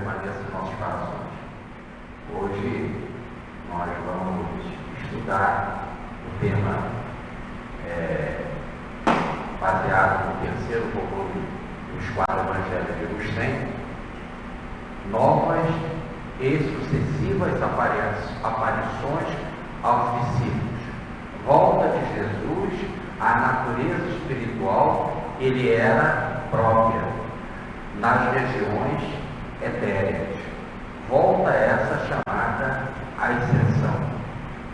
permaneça em nossos corações. Hoje nós vamos estudar o tema baseado no terceiro volume dos 4 Evangelhos de Agostinho, novas e sucessivas aparições aos discípulos, volta de Jesus à natureza espiritual que lhe era própria nas regiões etéreas, volta essa chamada ascensão,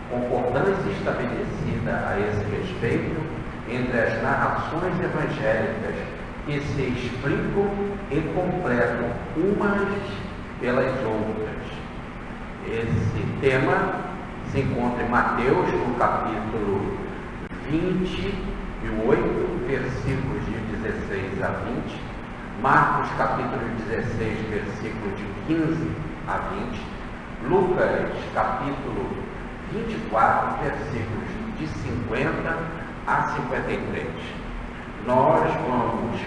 concordância estabelecida a esse respeito entre as narrações evangélicas que se explicam e completam umas pelas outras. Esse tema se encontra em Mateus, no capítulo 28, versículos de 16 a 20, Marcos, capítulo 16, versículos de 15 a 20, Lucas, capítulo 24, versículos de 50 a 53. Nós vamos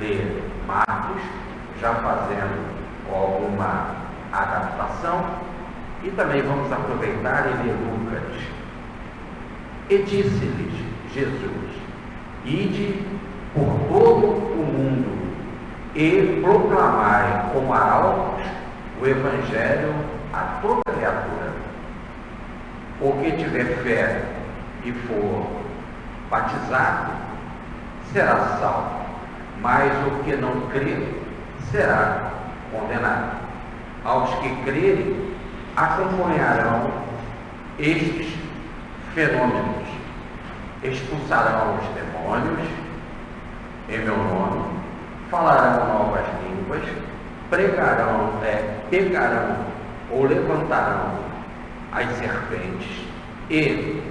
ler Marcos, já fazendo alguma adaptação, e também vamos aproveitar e ler Lucas. E disse-lhes Jesus: ide por todo o mundo e proclamai com arautos o Evangelho a toda criatura. O que tiver fé e for batizado será salvo, mas o que não crer será condenado. Aos que crerem acompanharão estes fenômenos: expulsarão os demônios em meu nome, falarão novas línguas, pegarão ou levantarão as serpentes, e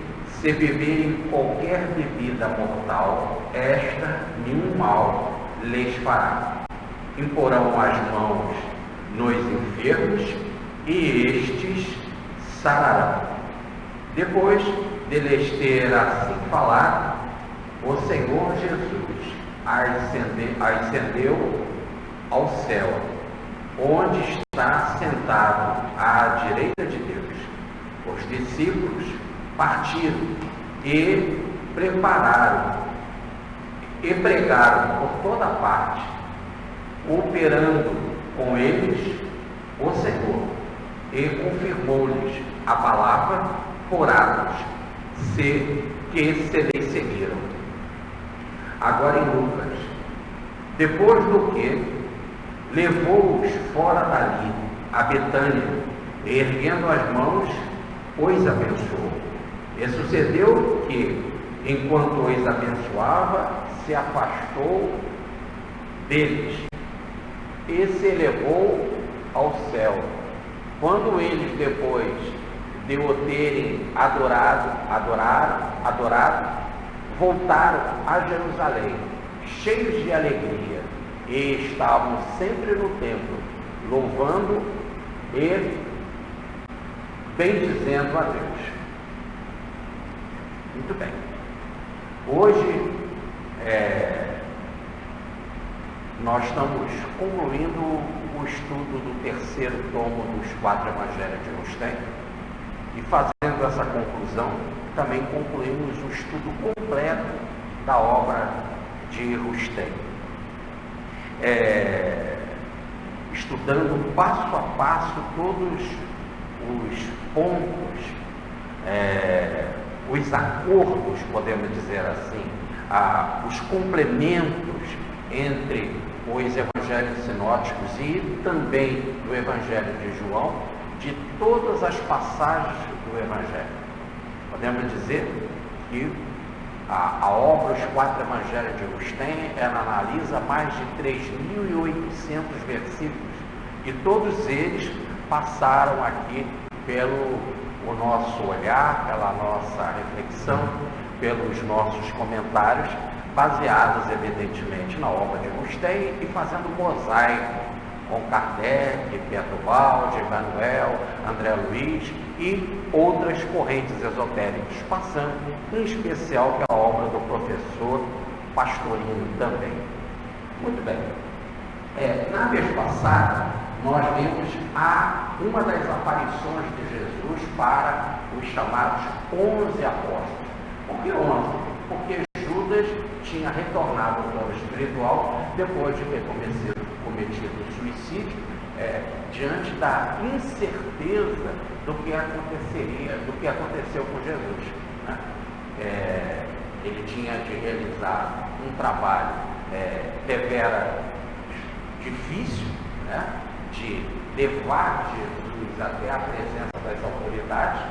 se beberem qualquer bebida mortal, esta nenhum mal lhes fará. Imporão as mãos nos enfermos e estes sararão. Depois de lhes ter assim falado, o Senhor Jesus ascendeu ao céu, onde está sentado à direita de Deus. Os discípulos partiram e pregaram por toda parte, cooperando com eles o Senhor, e confirmou-lhes a palavra por atos que se lhes seguiram. Agora em Lucas: depois do que levou-os fora dali a Betânia, e erguendo as mãos, os abençoou. E sucedeu que, enquanto os abençoava, se afastou deles e se elevou ao céu. Quando eles, depois de o terem adorado, voltaram a Jerusalém, cheios de alegria, e estavam sempre no templo, louvando e bendizendo a Deus. Muito bem. Hoje nós estamos concluindo o estudo do terceiro tomo dos 4 Evangelhos de Agostinho, e fazendo essa conclusão, também concluímos o estudo completo da obra de Agostinho, estudando passo a passo todos os pontos, os acordos, podemos dizer assim, os complementos entre os evangelhos sinóticos e também do Evangelho de João, de todas as passagens do Evangelho. Podemos dizer que a obra Os 4 Evangelhos de Agostinho, ela analisa mais de 3.800 versículos, e todos eles passaram aqui pelo nosso olhar, pela nossa reflexão, pelos nossos comentários, baseados evidentemente na obra de Agostinho, e fazendo mosaico com Kardec, Pietro Baldi, Emmanuel, André Luiz e outras correntes esotéricas, passando em especial pela obra do professor Pastorino também. Muito bem. Na vez passada, nós vemos uma das aparições de Jesus para os chamados 11 apóstolos. Por que 11? Porque Judas tinha retornado ao plano espiritual depois de ter cometido o suicídio, diante da incerteza do que aconteceu com Jesus, né? Ele tinha de realizar um trabalho devera difícil, né? De levar Jesus até a presença das autoridades,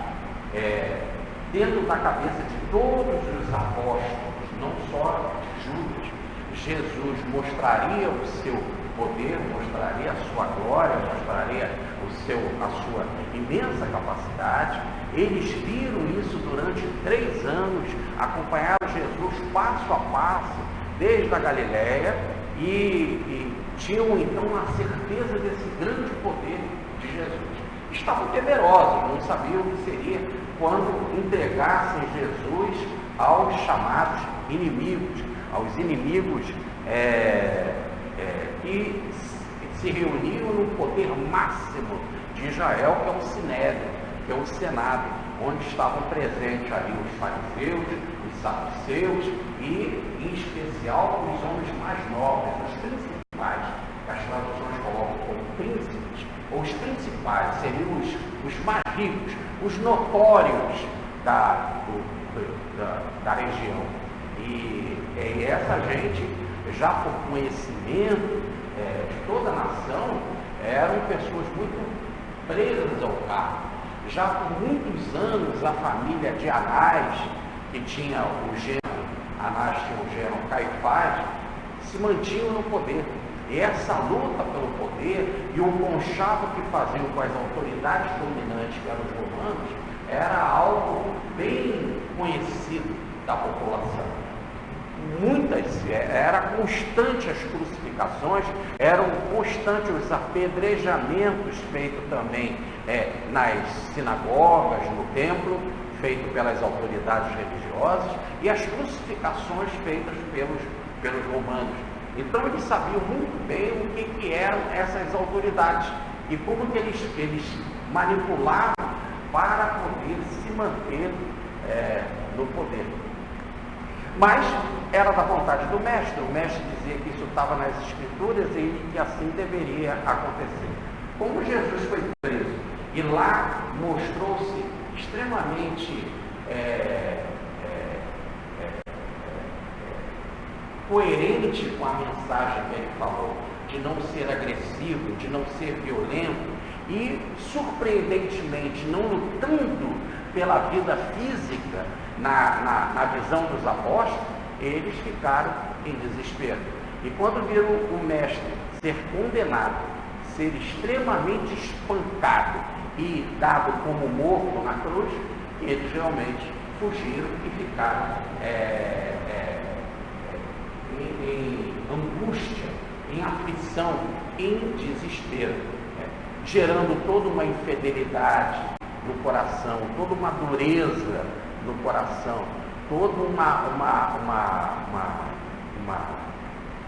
dentro da cabeça de todos os apóstolos, não só Judas. Jesus mostraria o seu poder, mostraria a sua glória, mostraria a sua imensa capacidade. Eles viram isso durante 3 anos, acompanharam Jesus passo a passo, desde a Galileia, e tinham então a certeza desse grande poder de Jesus. Estavam temerosos, não sabiam o que seria quando entregassem Jesus aos chamados inimigos, aos inimigos que se reuniam no poder máximo de Israel, que é o Sinédrio, que é o Senado, onde estavam presentes ali os fariseus, os saduceus e, em especial, os homens mais nobres, os principais. As traduções colocam como príncipes, ou os principais, seriam os mais ricos, os notórios da região. E essa gente, já por conhecimento de toda a nação, eram pessoas muito presas ao cargo. Já por muitos anos, a família de Anás, que tinha o genro, Anás tinha o genro Caifás, se mantinham no poder. E essa luta pelo poder e o conchavo que faziam com as autoridades dominantes, que eram os romanos, era algo bem conhecido da população. Era constante as crucificações, eram constantes os apedrejamentos feitos também nas sinagogas, no templo, feito pelas autoridades religiosas, e as crucificações feitas pelos romanos. Então eles sabiam muito bem o que eram essas autoridades e como que eles manipulavam para poder se manter no poder. Mas era da vontade do mestre. O mestre dizia que isso estava nas escrituras e que assim deveria acontecer. Como Jesus foi preso e lá mostrou-se extremamente coerente com a mensagem que ele falou, de não ser agressivo, de não ser violento e, surpreendentemente, não lutando pela vida física na visão dos apóstolos, eles ficaram em desespero. E quando viram o mestre ser condenado, ser extremamente espancado e dado como morto na cruz, eles realmente fugiram e ficaram em angústia, em aflição, em desespero, gerando toda uma infidelidade no coração, toda uma dureza no coração, toda uma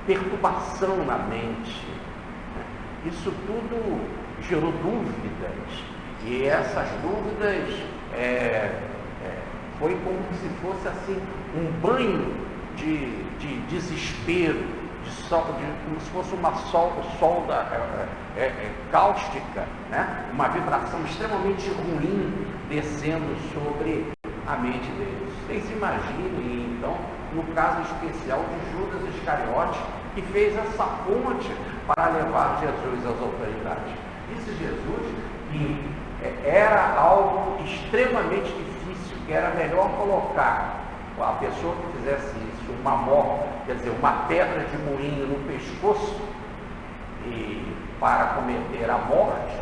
perturbação na mente. Isso tudo gerou dúvidas, e essas dúvidas foi como se fosse assim um banho de desespero, como se fosse uma solda cáustica, né? Uma vibração extremamente ruim descendo sobre a mente deles. Vocês imaginem, então, no caso especial de Judas Iscariotes, que fez essa ponte para levar Jesus às autoridades. Disse Jesus que era algo extremamente difícil, que era melhor colocar a pessoa que fizesse isso, quer dizer, uma pedra de moinho no pescoço para cometer a morte,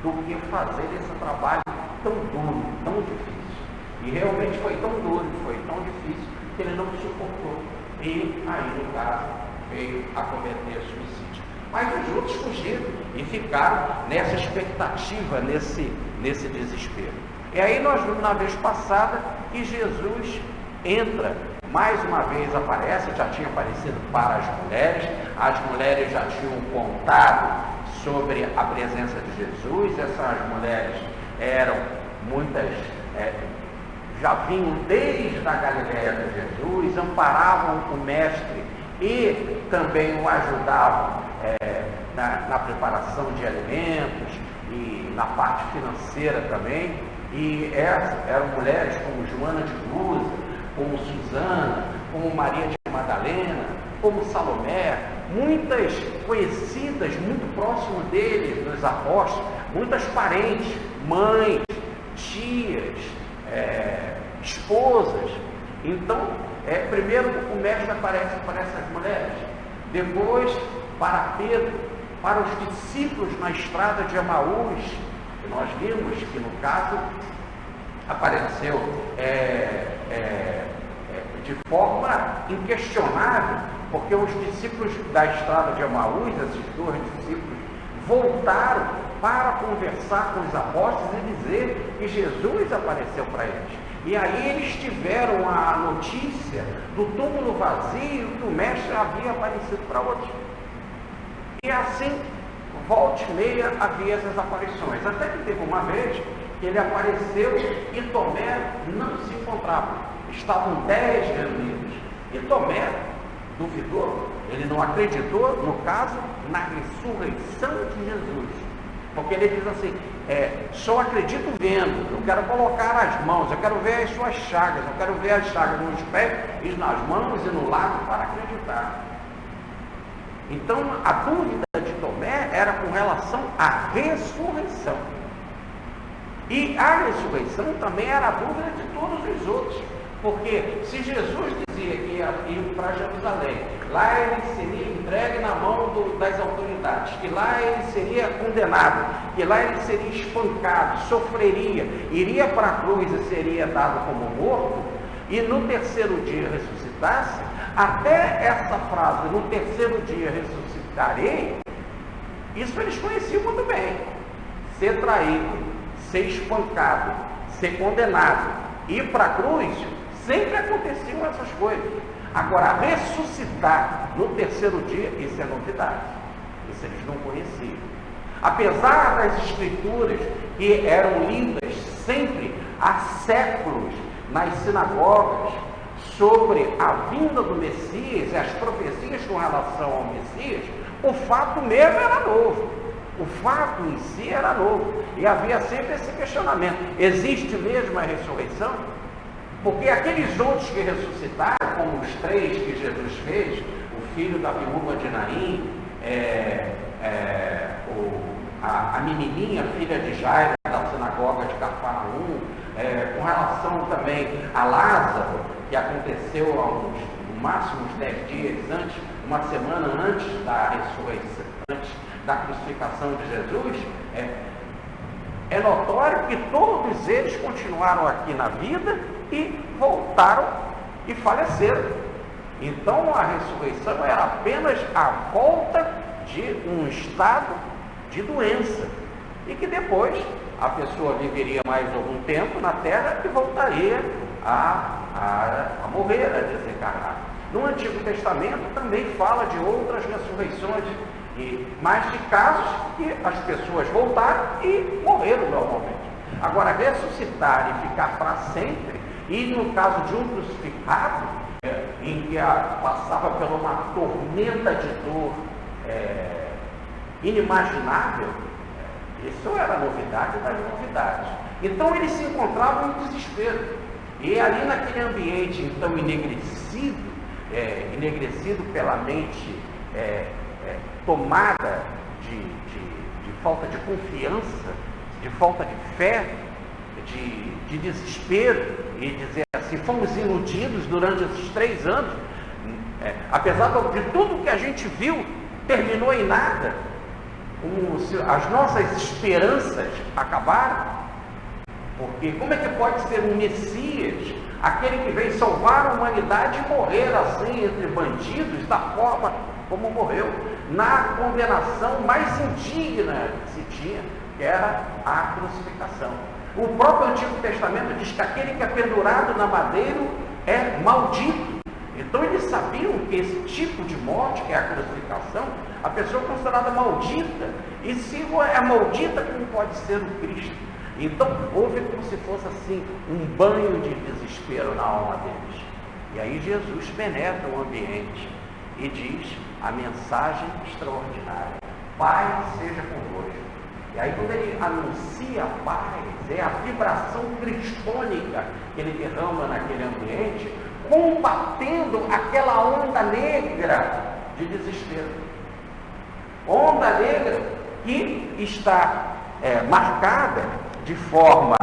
do que fazer esse trabalho tão duro, tão difícil. E realmente foi tão duro, foi tão difícil, que ele não suportou. E aí, no caso, veio a cometer suicídio. Mas os outros fugiram e ficaram nessa expectativa, nesse desespero. E aí nós vimos na vez passada que Jesus entra, mais uma vez aparece, já tinha aparecido para as mulheres já tinham contado sobre a presença de Jesus. Essas mulheres eram muitas, já vinham desde a Galileia de Jesus, amparavam o Mestre e também o ajudavam na preparação de alimentos e na parte financeira também. E eram mulheres como Joana de Cusa, como Susana, como Maria de Madalena, como Salomé, muitas conhecidas, muito próximo dele, dos apóstolos, muitas parentes, mães, tias, esposas. Então, primeiro o Mestre aparece para essas mulheres, depois para Pedro, para os discípulos na estrada de Emaús, que nós vimos que no caso apareceu de forma inquestionável, porque os discípulos da estrada de Emaús, esses dois discípulos, voltaram para conversar com os apóstolos e dizer que Jesus apareceu para eles. E aí eles tiveram a notícia do túmulo vazio, que o Mestre havia aparecido para outros. E assim, volta e meia, havia essas aparições. Até que teve uma vez que ele apareceu e Tomé não se encontrava. Estavam 10 reunidos. E Tomé duvidou, ele não acreditou, no caso, na ressurreição de Jesus. Porque ele diz assim, só acredito vendo, eu quero colocar as mãos, eu quero ver as suas chagas, eu quero ver as chagas nos pés e nas mãos e no lado para acreditar. Então, a dúvida de Tomé era com relação à ressurreição. E a ressurreição também era a dúvida de todos os outros. Porque se Jesus dizia que ia ir para Jerusalém, lá ele seria entregue na mão das autoridades, que lá ele seria condenado, que lá ele seria espancado, sofreria, iria para a cruz e seria dado como morto, e no terceiro dia ressuscitasse, até essa frase, no terceiro dia ressuscitarei, isso eles conheciam muito bem. Ser traído, ser espancado, ser condenado, ir para a cruz, sempre aconteciam essas coisas. Agora, ressuscitar no terceiro dia, isso é novidade. Isso eles não conheciam. Apesar das escrituras que eram lidas sempre há séculos nas sinagogas sobre a vinda do Messias e as profecias com relação ao Messias, o fato mesmo era novo. O fato em si era novo. E havia sempre esse questionamento. Existe mesmo a ressurreição? Porque aqueles outros que ressuscitaram, como os 3 que Jesus fez, o filho da viúva de Naim, a menininha, filha de Jairo, da sinagoga de Cafarnaum, com relação também a Lázaro, que aconteceu no máximo uns 10 dias antes, uma semana antes da ressurreição, antes da crucificação de Jesus, é notório que todos eles continuaram aqui na vida e voltaram e faleceram. Então a ressurreição era apenas a volta de um estado de doença, e que depois a pessoa viveria mais algum tempo na terra e voltaria a morrer, a desencarnar. No Antigo Testamento também fala de outras ressurreições, mas de casos que as pessoas voltaram e morreram normalmente. Agora, ressuscitar e ficar para sempre, e no caso de um crucificado, em que passava por uma tormenta de dor inimaginável, isso era novidade das novidades. Então eles se encontravam em desespero. E ali naquele ambiente então enegrecido pela mente tomada de falta de confiança, de falta de fé, de desespero, e dizer assim, fomos iludidos durante esses 3 anos, apesar de tudo que a gente viu, terminou em nada, como se as nossas esperanças acabaram. Porque como é que pode ser um Messias, aquele que veio salvar a humanidade, e morrer assim entre bandidos, da forma como morreu, na condenação mais indigna que se tinha, que era a crucificação. O próprio Antigo Testamento diz que aquele que é pendurado na madeira é maldito. Então eles sabiam que esse tipo de morte, que é a crucificação, a pessoa é considerada maldita. E se é maldita, como pode ser o Cristo? Então houve como se fosse assim, um banho de desespero na alma deles. E aí Jesus penetra o ambiente e diz a mensagem extraordinária: paz seja convosco. E aí quando ele anuncia a paz, é a vibração cristônica que ele derrama naquele ambiente, combatendo aquela onda negra de desespero. Onda negra que está marcada de forma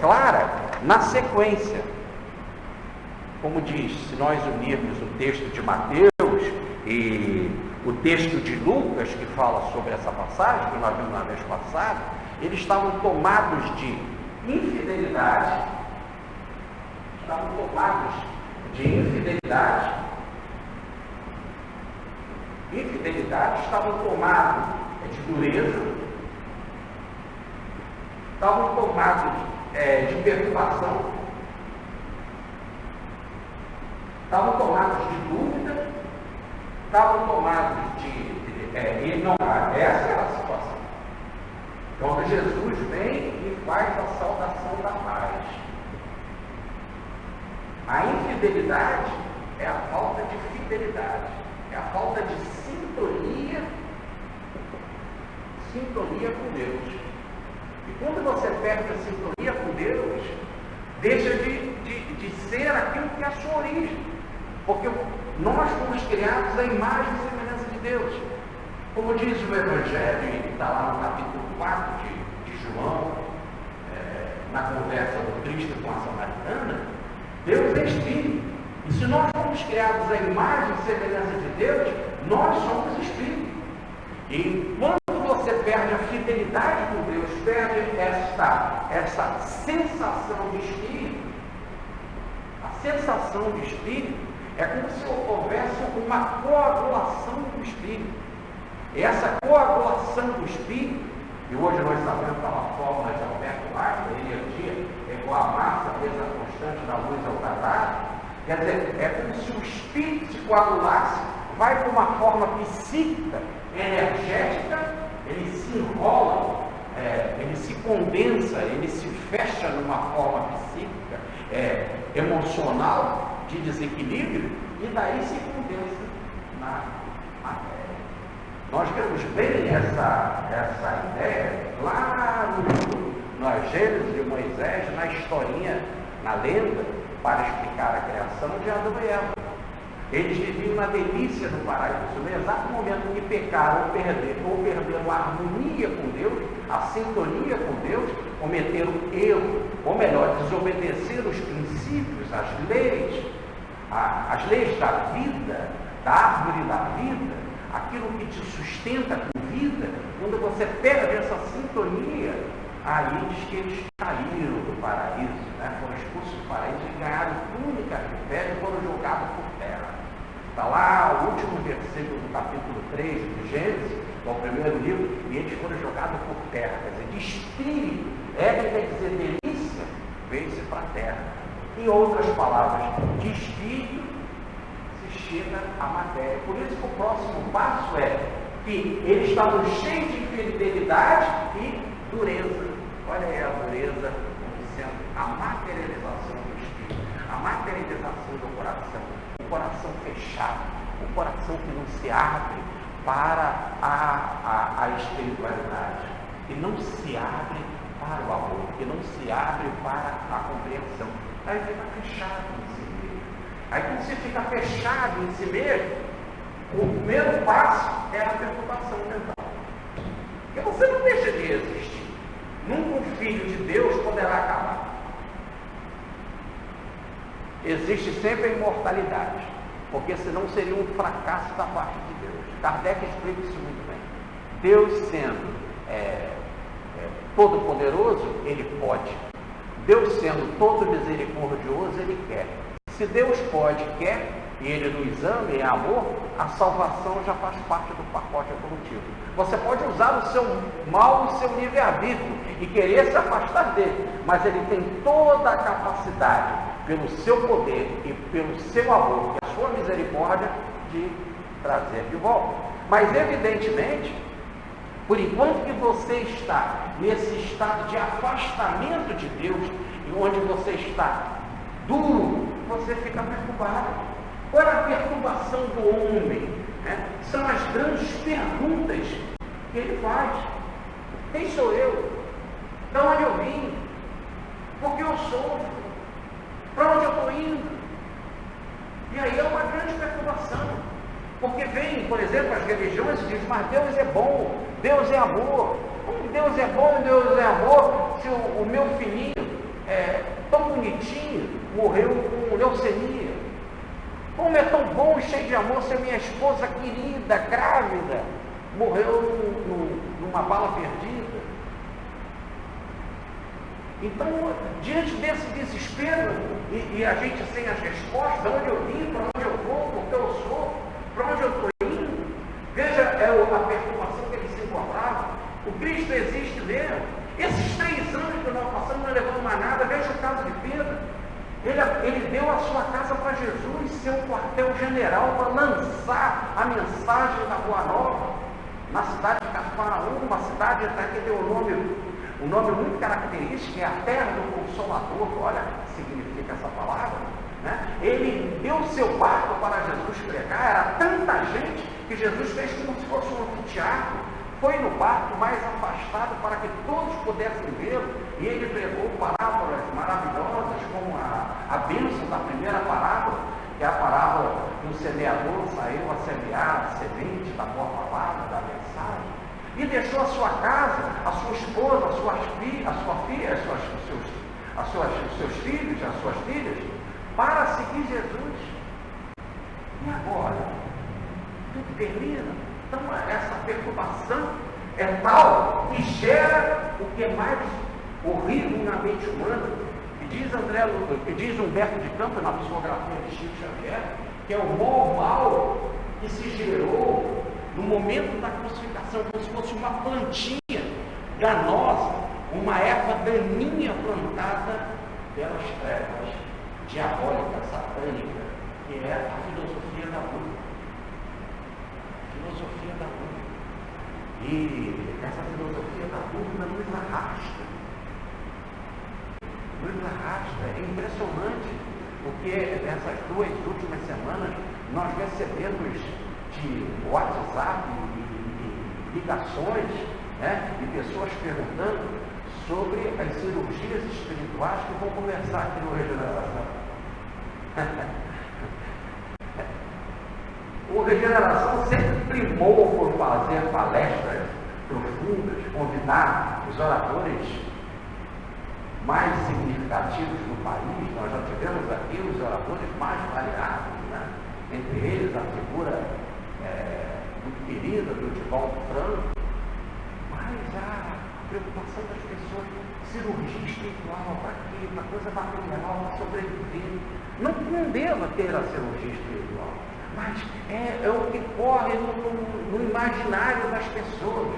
clara na sequência. Como diz, se nós unirmos o texto de Mateus e o texto de Lucas, que fala sobre essa passagem, que nós vimos na vez passada, eles estavam tomados de infidelidade. Estavam tomados de infidelidade. Estavam tomados de dureza, estavam tomados de perturbação, estavam tomados de dúvida, estavam tomados de ignorar. Essa era a situação. Quando Jesus vem e faz a saudação da paz. A infidelidade é a falta de fidelidade, é a falta de sintonia com Deus. E quando você perde a sintonia com Deus, deixa de ser aquilo que é a sua origem. Porque nós fomos criados à imagem e semelhança de Deus. Como diz o Evangelho, que está lá no capítulo 4 de João, na conversa do Cristo com a Samaritana, Deus é Espírito. E se nós fomos criados à imagem e semelhança de Deus, nós somos Espírito. E quando você perde a fidelidade com Deus, perde essa sensação de Espírito, a sensação de Espírito é como se houvesse uma coagulação do Espírito. E essa coagulação do Espírito, e hoje nós sabemos pela fórmula de Alberto Einstein, energia é igual a massa vezes a constante da luz ao quadrado. Quer dizer, é como se o Espírito se coagulasse, vai para uma forma psíquica, energética, ele se enrola, ele se condensa, ele se fecha numa forma psíquica, emocional, de desequilíbrio, e daí se condensa na matéria. Nós vemos bem essa ideia lá no Gênesis de Moisés, na historinha, na lenda, para explicar a criação de Adão e Eva. Eles viviam na delícia do paraíso. No exato momento que pecaram ou perderam a harmonia com Deus, a sintonia com Deus, cometeram erro, ou melhor, desobedeceram os princípios, as leis da vida, da árvore da vida, aquilo que te sustenta com vida. Quando você perde essa sintonia, aí diz que eles caíram do paraíso, foram expulsos do paraíso e ganharam túnica de pele e foram jogados por terra. Está lá o último versículo do capítulo 3 de Gênesis, que é o primeiro livro, e eles foram jogados por terra. Quer dizer, de espírito, quer dizer delícia, veio-se para a terra. Em outras palavras, de espírito se chega à matéria. Por isso que o próximo passo é que eles estavam cheios de infidelidade e dureza. Olha aí a dureza como sendo a materialização do espírito, a materialização do coração. O coração fechado, o coração que não se abre para a espiritualidade, que não se abre para o amor, que não se abre para a compreensão. Aí fica fechado em si mesmo. Aí quando você fica fechado em si mesmo, o primeiro passo é a perturbação mental. Porque você não deixa de existir. Nunca o Filho de Deus poderá acabar. Existe sempre a imortalidade, porque senão seria um fracasso da parte de Deus. Kardec explica isso muito bem. Deus sendo todo-poderoso, Ele pode. Deus sendo todo misericordioso, Ele quer. Se Deus pode, quer, e Ele nos ama e é amor, a salvação já faz parte do pacote evolutivo. Você pode usar o seu mal, o seu livre-arbítrio e querer se afastar dele, mas Ele tem toda a capacidade, pelo seu poder e pelo seu amor, que é sua misericórdia, de trazer de volta. Mas, evidentemente, por enquanto que você está nesse estado de afastamento de Deus, e onde você está duro, você fica perturbado. Qual é a perturbação do homem? São as grandes perguntas que ele faz. Quem sou eu? De onde eu vim? Por que eu sofro? Para onde eu estou indo? E aí é uma grande perturbação. Porque vem, por exemplo, as religiões e diz, mas Deus é bom, Deus é amor. Como Deus é bom e Deus é amor, se o meu filhinho tão bonitinho morreu com leucemia? Como é tão bom e cheio de amor se a minha esposa querida, grávida, morreu numa bala perdida? Então, diante desse desespero, e a gente sem as respostas, de onde eu vim, para onde eu vou, porque eu sou, para onde eu estou indo, veja a perturbação que ele se encontrava. O Cristo existe mesmo. Esses 3 anos que nós passamos não levamos mais nada. Veja o caso de Pedro. Ele deu a sua casa para Jesus, seu quartel-general, para lançar a mensagem da Boa Nova na cidade de Cafarnaum, uma cidade que deu um nome muito característico, é a terra do Consolador. Olha o que significa essa palavra. Ele deu o seu barco para Jesus pregar. Era tanta gente que Jesus fez como se fosse um anfiteatro. Foi no barco mais afastado para que todos pudessem vê-lo, e ele pregou parábolas maravilhosas, como a bênção da primeira parábola, que é a parábola que o semeador saiu a semear a semente da boa palavra, da mensagem, e deixou a sua casa, a sua esposa, a sua filha, os seus filhos, as suas filhas, para seguir Jesus. E agora? Tudo termina. Então, essa perturbação é tal que gera o que é mais horrível na mente humana, que diz Humberto de Campos, na psicografia de Chico Xavier, que é o mal que se gerou no momento da crucificação, como se fosse uma plantinha danosa, uma erva daninha plantada pelas trevas diabólicas, satânicas, que é a filosofia da luz. Filosofia da dúvida. E essa filosofia da dúvida nos arrasta. É impressionante, porque nessas 2 últimas semanas nós recebemos de WhatsApp e ligações, de pessoas perguntando sobre as cirurgias espirituais que vão começar aqui no Regeneração. O Regeneração sempre primou por fazer palestras profundas, convidar os oradores mais significativos do país. Nós já tivemos aqui os oradores mais variados, entre eles a figura muito querida do Divaldo Franco, mas a preocupação das pessoas, cirurgia espiritual, para quê? Para coisa material, para sobreviver. Não deva ter a cirurgia espiritual. Mas é o que corre no imaginário das pessoas.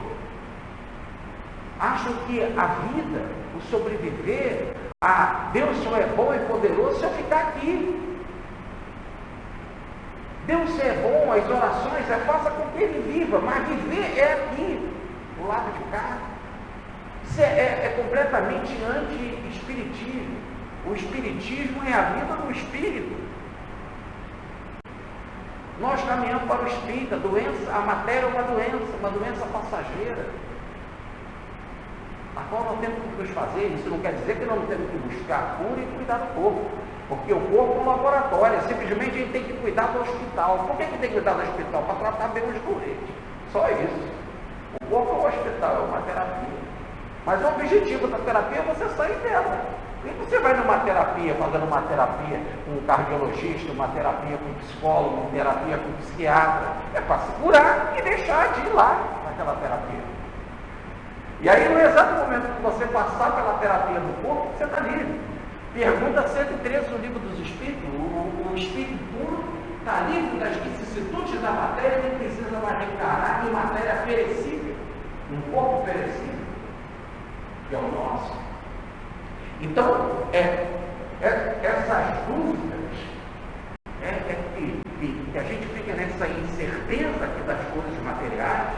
Acham que a vida, o sobreviver, Deus só é bom e poderoso se eu ficar aqui. Deus só é bom, as orações, faça com que ele viva, mas viver é aqui, do lado de cá. Isso é completamente anti-espiritismo. O espiritismo é a vida do espírito. Nós caminhamos para o espírito, a matéria é uma doença passageira, a qual nós temos que nos fazer. Isso não quer dizer que não temos que buscar a cura e cuidar do corpo, porque o corpo é um laboratório, simplesmente a gente tem que cuidar do hospital. Por que tem que cuidar do hospital? Para tratar bem os doentes, só isso. O corpo é um hospital, é uma terapia, mas o objetivo da terapia é você sair dela. E você vai numa terapia, fazendo uma terapia com um cardiologista, uma terapia com um psicólogo, uma terapia com um psiquiatra, é para se curar e deixar de ir lá naquela terapia. E aí, no exato momento que você passar pela terapia do corpo, você está livre. Pergunta 113 do Livro dos Espíritos: o espírito puro está livre das vicissitudes da matéria, não precisa mais reencarnar em matéria perecível, um corpo perecível, que é o nosso. Então, essas dúvidas que que a gente fica nessa incerteza aqui das coisas materiais,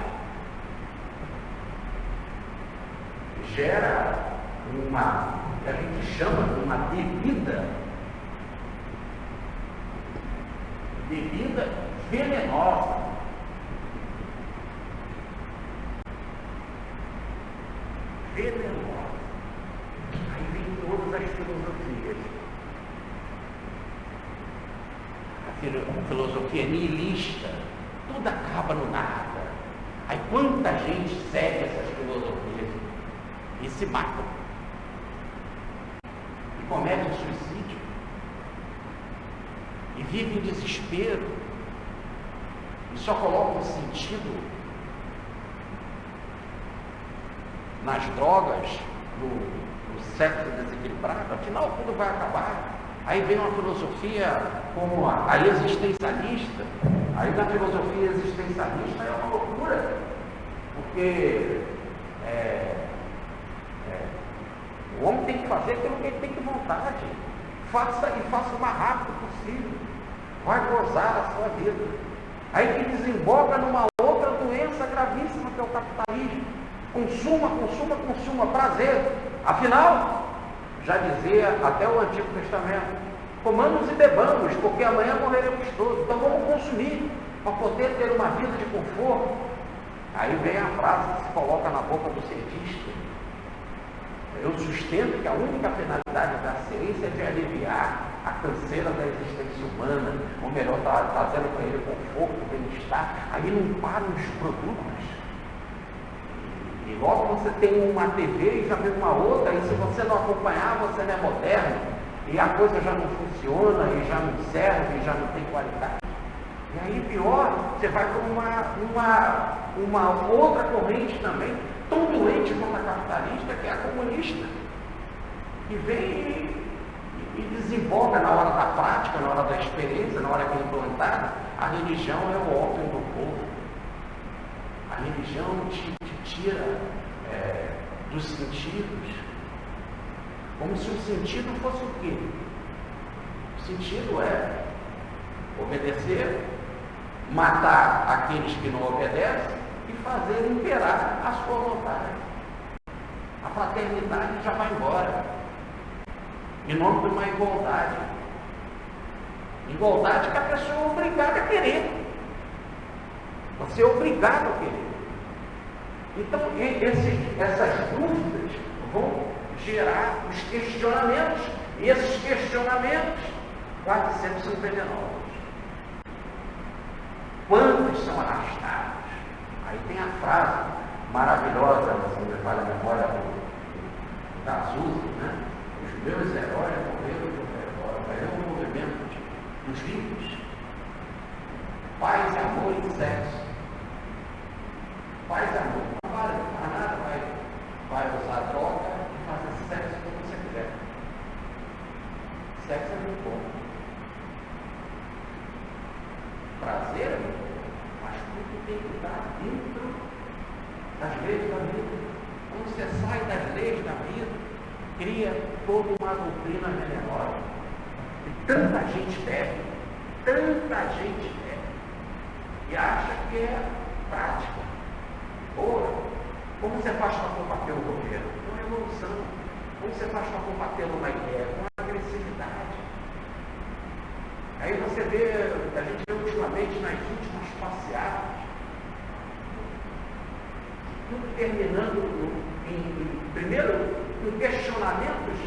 gera uma, que a gente chama de uma bebida venenosa. Venenosa. Aí vem todas as filosofias. A filosofia nihilista, tudo acaba no nada. Aí quanta gente segue essas filosofias e se mata. E comete suicídio. E vive em desespero. E só coloca um sentido nas drogas, no sexo desequilibrado. Afinal, tudo vai acabar. Aí vem uma filosofia como a existencialista. Aí na filosofia existencialista é uma loucura. Porque o homem tem que fazer aquilo que ele tem que vontade. Faça o mais rápido possível. Vai gozar a sua vida. Aí que desemboca numa outra doença gravíssima que é o capitalismo. Consuma, prazer. Afinal, já dizia até o Antigo Testamento, comamos e bebamos, porque amanhã morreremos todos. Então vamos consumir, para poder ter uma vida de conforto. Aí vem a frase que se coloca na boca do cientista. Eu sustento que a única finalidade da ciência é de aliviar a canseira da existência humana, ou melhor, trazendo para ele conforto, bem-estar. Aí não param os produtos. E logo você tem uma TV e já vem uma outra, e se você não acompanhar, você não é moderno, e a coisa já não funciona, e já não serve, e já não tem qualidade. E aí pior, você vai para uma outra corrente também, tão doente quanto a capitalista, que é a comunista, que vem e desemboca na hora da prática, na hora da experiência, na hora que é implantada. A religião é o ópio do povo. A religião te tira dos sentidos, como se o sentido fosse o quê? O sentido é obedecer, matar aqueles que não obedecem e fazer imperar a sua vontade. A fraternidade já vai embora, em nome de uma igualdade. Igualdade que a pessoa é obrigada a querer. Você é obrigado a querer. Então, essas dúvidas vão gerar os questionamentos, e esses questionamentos quase sempre são venenosos. Quantos são arrastados? Aí tem a frase maravilhosa, se não me falha a memória, da Cazuza, né? Os meus heróis morreram de um movimento dos ricos. Paz, amor e sexo. Paz e amor. Não vale para nada, vai usar droga e fazer sexo como você quiser. Sexo é muito bom. Prazer é muito bom. Mas tudo tem que estar dentro das leis da vida. Quando você sai das leis da vida, cria toda uma doutrina venenosa. E tanta gente bebe, e acha que é prática. Ora, como você faz para combater o governo? Com evolução. Como você faz para combater uma ideia? Com agressividade. Aí você vê, a gente vê ultimamente nas últimas passeatas, tudo terminando primeiro em questionamentos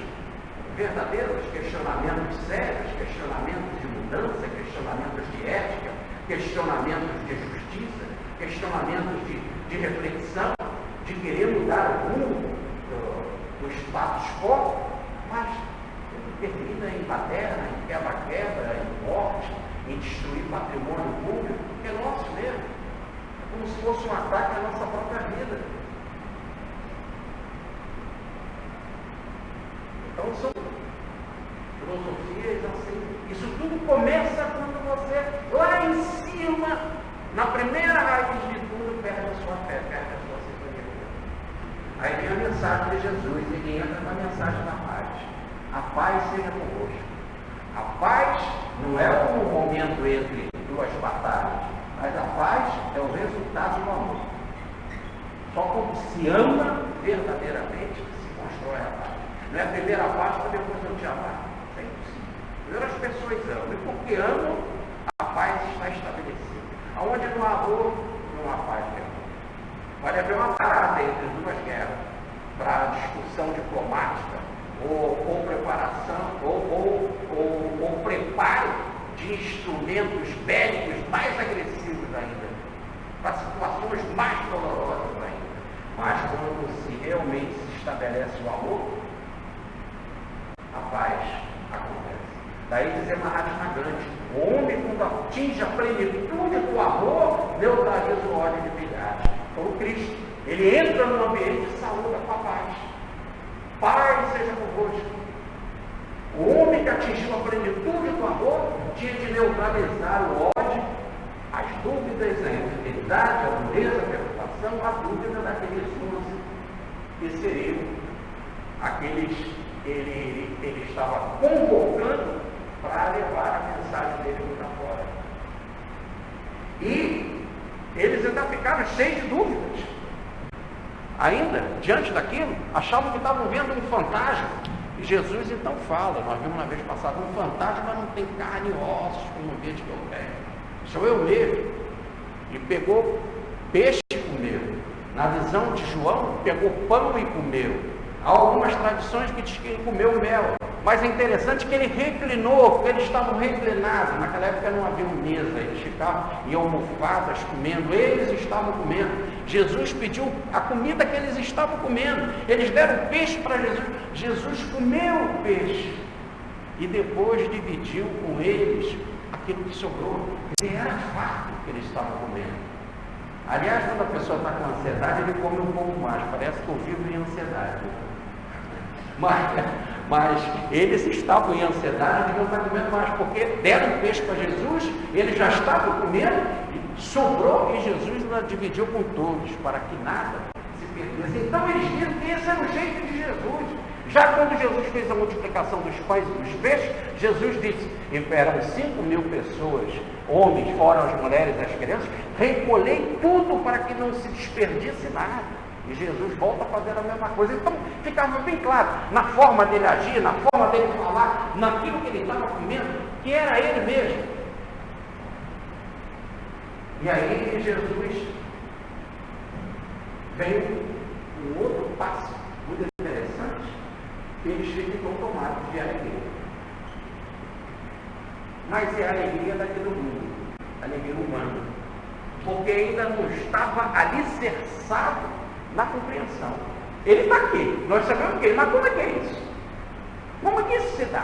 verdadeiros, questionamentos sérios, questionamentos de mudança, questionamentos de ética, questionamentos de justiça, questionamentos de reflexão, de querer mudar o rumo do status quo, mas tudo termina em baderna, em quebra-quebra, em morte, em destruir patrimônio público, que é nosso mesmo. É como se fosse um ataque à nossa própria vida. Então são filosofias assim. Isso tudo começa quando você, lá em cima, na primeira raiz de tudo, perde a sua fé, perde a sua sintonia. Aí vem a mensagem de Jesus, ele entra na mensagem da paz. A paz seja convosco. A paz não é um momento entre as batalhas, mas a paz é o resultado do amor. Só quando se ama verdadeiramente que se constrói a paz. Não é a primeira paz para depois não te amar. É impossível. Primeiro as pessoas amam, e porque amam, a paz está estabelecida. Aonde não há amor, não há paz de amor. Pode haver uma parada entre duas guerras, para discussão diplomática, ou preparação, ou preparo de instrumentos bélicos mais agressivos ainda, para situações mais dolorosas ainda. Mas quando se realmente se estabelece o amor, a paz acontece. Daí dizer Mahatma Gandhi, o homem quando atinge a plenitude do amor, neutraliza o ódio de milhares. Então o Cristo, ele entra no ambiente e saúda com a paz. Paz seja convosco. O homem que atingiu a plenitude do amor tinha de neutralizar o ódio, as dúvidas, a infidelidade, a dureza, a preocupação, a dúvida daqueles 11 que seriam aqueles que ele estava convocando para levar a mensagem dele para fora. E eles ainda ficaram cheios de dúvidas. Ainda, diante daquilo, achavam que estavam vendo um fantasma. E Jesus então fala, nós vimos na vez passada, um fantasma não tem carne e ossos, como vê de que eu tenho. Sou eu mesmo. E pegou peixe e comeu. Na visão de João, pegou pão e comeu. Há algumas tradições que diz que ele comeu mel. Mas é interessante que ele reclinou, porque eles estavam reclinados. Naquela época não havia mesa, eles ficavam em almofadas comendo. Eles estavam comendo. Jesus pediu a comida que eles estavam comendo. Eles deram peixe para Jesus. Jesus comeu o peixe. E depois dividiu com eles aquilo que sobrou. Ele era farto que eles estavam comendo. Aliás, quando a pessoa está com ansiedade, ele come um pouco mais. Parece que eu vivo em ansiedade. Mas eles estavam em ansiedade e não estavam comendo mais, porque deram peixe para Jesus, eles já estavam comendo, e sobrou, e Jesus ainda dividiu com todos, para que nada se perdesse. Então eles viram que esse era o jeito de Jesus. Já quando Jesus fez a multiplicação dos pães e dos peixes, Jesus disse, eram 5.000 pessoas, homens, fora as mulheres e as crianças, recolhei tudo para que não se desperdice nada. E Jesus volta a fazer a mesma coisa. Então ficava bem claro, na forma dele agir, na forma dele falar, naquilo que ele estava comendo, que era ele mesmo. E aí Jesus vem um outro passo muito interessante, que eles ficam tomados de alegria. Mas é a alegria daquele mundo, a alegria humana, porque ainda não estava alicerçado na compreensão. Ele está aqui, nós sabemos que ele, mas como é que é isso? Como é que isso se dá?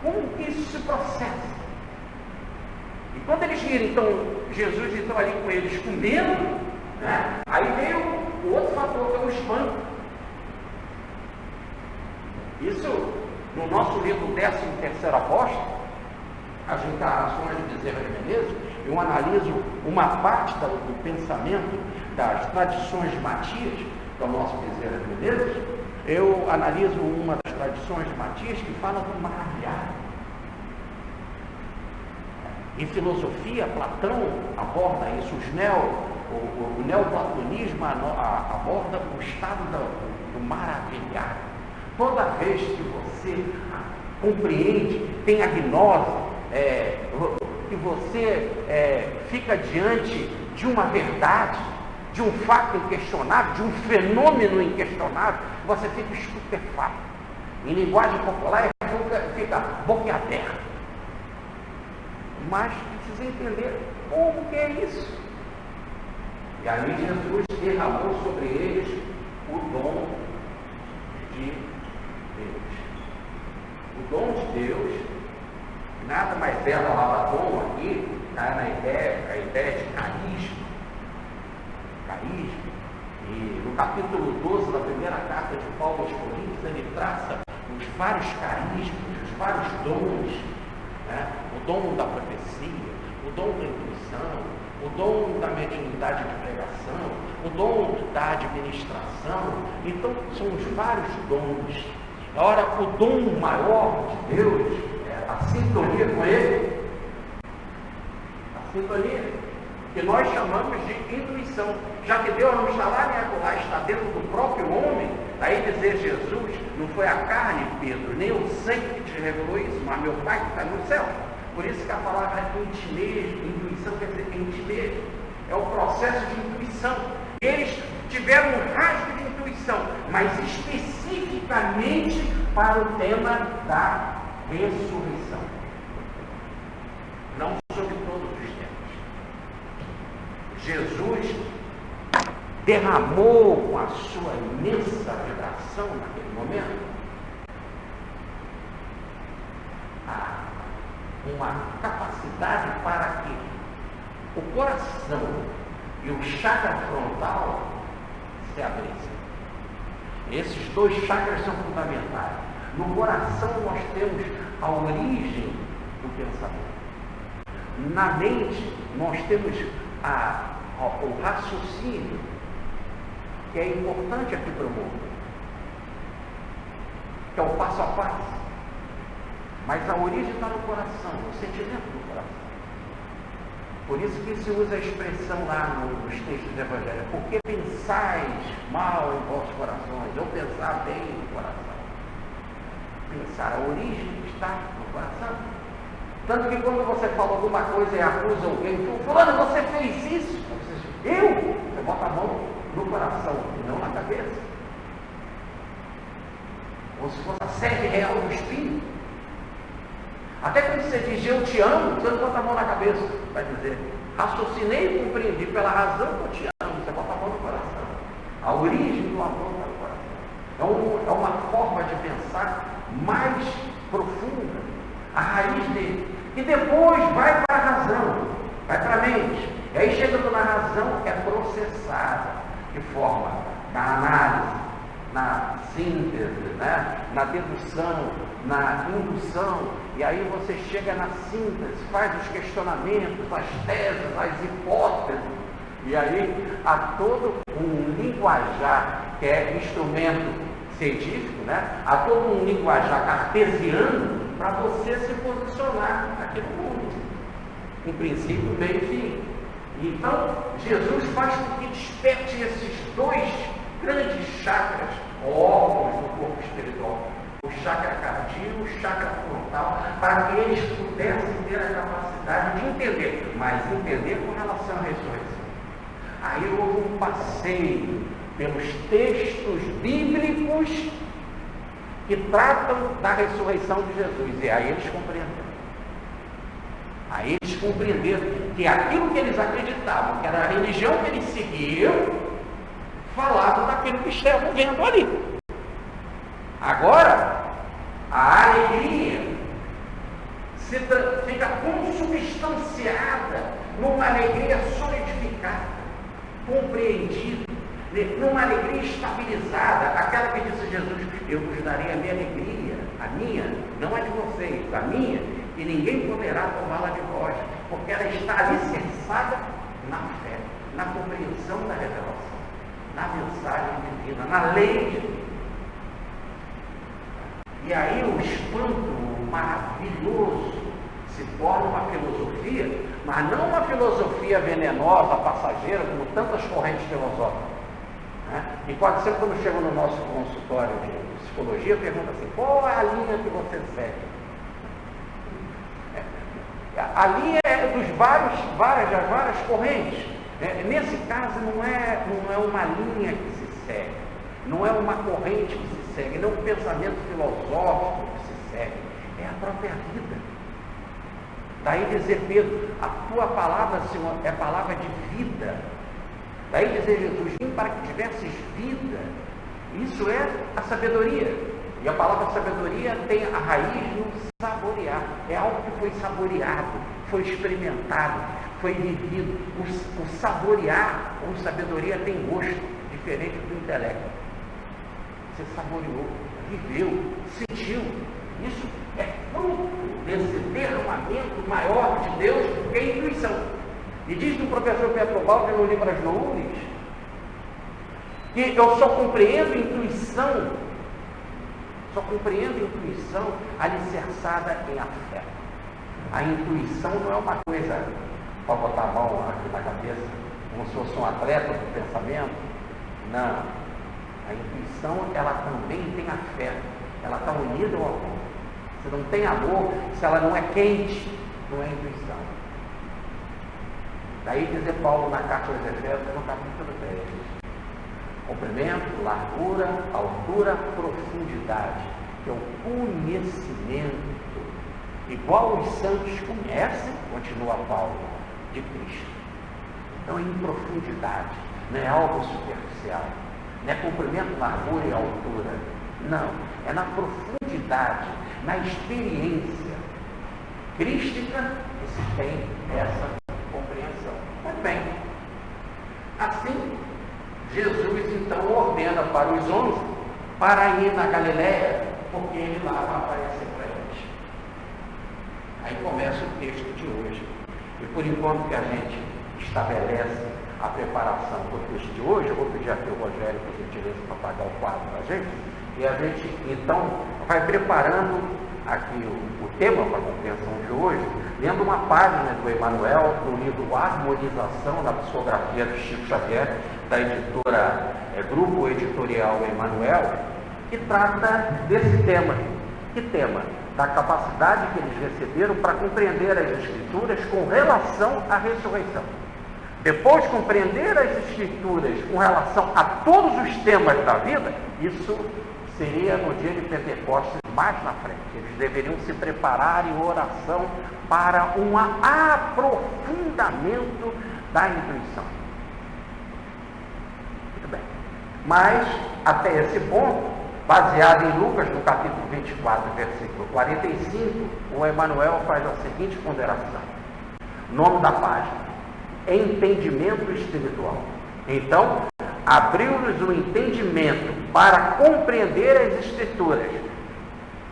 Como que isso se processa? E quando eles viram, então, Jesus então ali com eles comendo, né? Aí veio o outro fator, que é o espanto. Isso, no nosso livro 13º Apóstolo, as encarnações de Bezerra de Menezes, eu analiso uma parte do pensamento das tradições de Matias, que é o nosso Bezerra de Menezes. Eu analiso uma das tradições de Matias que fala do maravilhar. Em filosofia, Platão aborda isso, o neoplatonismo aborda o estado do maravilhar. Toda vez que você compreende, tem a gnose, que você fica diante de uma verdade, de um fato inquestionável, de um fenômeno inquestionável, você fica estupefato. Em linguagem popular, fica boquiaberto. Mas precisa entender como que é isso. E aí Jesus derramou sobre eles o dom de Deus. O dom de Deus, nada mais é a palavra dom aqui, está na ideia, a ideia de carisma. Carisma. E no capítulo 12 da primeira carta de Paulo aos Coríntios, ele traça os vários carismas, os vários dons, né? O dom da profecia, o dom da intuição, o dom da mediunidade de pregação, o dom da administração. Então, são os vários dons. Ora, o dom maior de Deus, a sintonia com Ele, sintonia, que nós chamamos de intuição. Já que Deus não está lá nem acolá, está dentro do próprio homem, daí dizer Jesus, não foi a carne, Pedro, nem o sangue que te revelou isso, mas meu Pai que está no céu. Por isso que a palavra intuição quer dizer intimez, é o processo de intuição. Eles tiveram um rasgo de intuição, mas especificamente para o tema da ressurreição. Não sobre todos os temas. Jesus derramou com a sua imensa vibração naquele momento uma capacidade para que o coração e o chakra frontal se abrissem. Esses dois chakras são fundamentais. No coração nós temos a origem do pensamento. Na mente nós temos o raciocínio, que é importante aqui para o mundo, que é o passo a passo. Mas a origem está no coração, no sentimento do coração. Por isso que se usa a expressão lá nos textos do Evangelho: por que pensais mal em vossos corações? Ou pensar bem no coração. Pensar, a origem está no coração. Tanto que quando você fala alguma coisa e acusa alguém, fulano, você fez isso? Você bota a mão no coração e não na cabeça. Ou se fosse a sede real do Espírito. Até quando você diz eu te amo, você não bota a mão na cabeça. Vai dizer, raciocinei e compreendi pela razão que eu te amo. Você bota a mão no coração. A origem do amor está no coração. É uma forma de pensar mais profunda. A raiz dele. E depois vai para a razão, vai para a mente. E aí chegando na razão, é processada de forma na análise, na síntese, né? Na dedução, na indução. E aí você chega na síntese, faz os questionamentos, as teses, as hipóteses. E aí há todo um linguajar que é instrumento científico, né? Há todo um linguajar cartesiano para você se posicionar aqui no mundo. Um princípio, meio e fim. Então, Jesus faz com que desperte esses dois grandes chakras, órgãos do corpo espiritual, o chakra cardíaco, o chakra frontal, para que eles pudessem ter a capacidade de entender, mas entender com relação à ressurreição. Aí houve um passeio pelos textos bíblicos que tratam da ressurreição de Jesus, e aí eles compreenderam. Aí eles compreenderam que aquilo que eles acreditavam, que era a religião que eles seguiam, falava daquilo que estavam vendo ali. Agora, a alegria fica consubstanciada numa alegria solidificada, compreendida, numa alegria estabilizada, aquela que disse Jesus: eu vos darei a minha alegria, a minha, não a de vocês, a minha, e ninguém poderá tomá-la de vós, porque ela está alicerçada na fé, na compreensão da revelação, na mensagem divina, na lei de Deus. E aí o espanto maravilhoso se torna uma filosofia, mas não uma filosofia venenosa, passageira, como tantas correntes filosóficas. Né? E quase sempre quando chego no nosso consultório de psicologia, pergunta assim: qual é a linha que você segue? A linha é dos várias correntes. Nesse caso não é uma linha que se segue, não é uma corrente que se segue, não é um pensamento filosófico que se segue, é a própria vida. Daí dizer Pedro: a tua palavra, Senhor, é palavra de vida. Daí dizer Jesus: vim para que tivesses vida. Isso é a sabedoria. E a palavra sabedoria tem a raiz no saborear. É algo que foi saboreado, foi experimentado, foi vivido. O saborear ou sabedoria tem gosto diferente do intelecto. Você saboreou, viveu, sentiu. Isso é fruto desse derramamento maior de Deus que é a intuição. E diz do professor Pedro Baldi no livro As Louures que eu só compreendo intuição alicerçada em afeto. A intuição não é uma coisa para botar a mão aqui na cabeça, como se fosse um atleta do pensamento. Não. A intuição, ela também tem afeto, ela está unida ao amor. Se não tem amor, se ela não é quente, não é intuição. Daí dizer Paulo na carta aos Efésios, no capítulo 10, comprimento, largura, altura, profundidade, que é o conhecimento, igual os santos conhecem, continua Paulo, de Cristo. Então é em profundidade, não é algo superficial, não é comprimento, largura e altura, não, é na profundidade, na experiência crística que se tem essa compreensão. Muito bem, assim Jesus então ordena para os 11 para ir na Galileia, porque ele lá vai aparecer para eles. Aí começa o texto de hoje. E por enquanto que a gente estabelece a preparação do texto de hoje, eu vou pedir aqui ao Rogério, por gentileza, para pagar o quadro para a gente, e a gente então vai preparando aqui o tema para a compreensão de hoje, lendo uma página do Emmanuel, do livro Harmonização na Psicografia do Chico Xavier, da editora Grupo Editorial Emmanuel, que trata desse tema. Que tema? Da capacidade que eles receberam para compreender as Escrituras com relação à ressurreição. Depois de compreender as Escrituras com relação a todos os temas da vida, isso seria no dia de Pentecostes mais na frente. Eles deveriam se preparar em oração para um aprofundamento da intuição. Muito bem. Mas, até esse ponto, baseado em Lucas, no capítulo 24, versículo 45, o Emmanuel faz a seguinte ponderação. Nome da página: Entendimento espiritual. Então, abriu-nos o entendimento para compreender as Escrituras.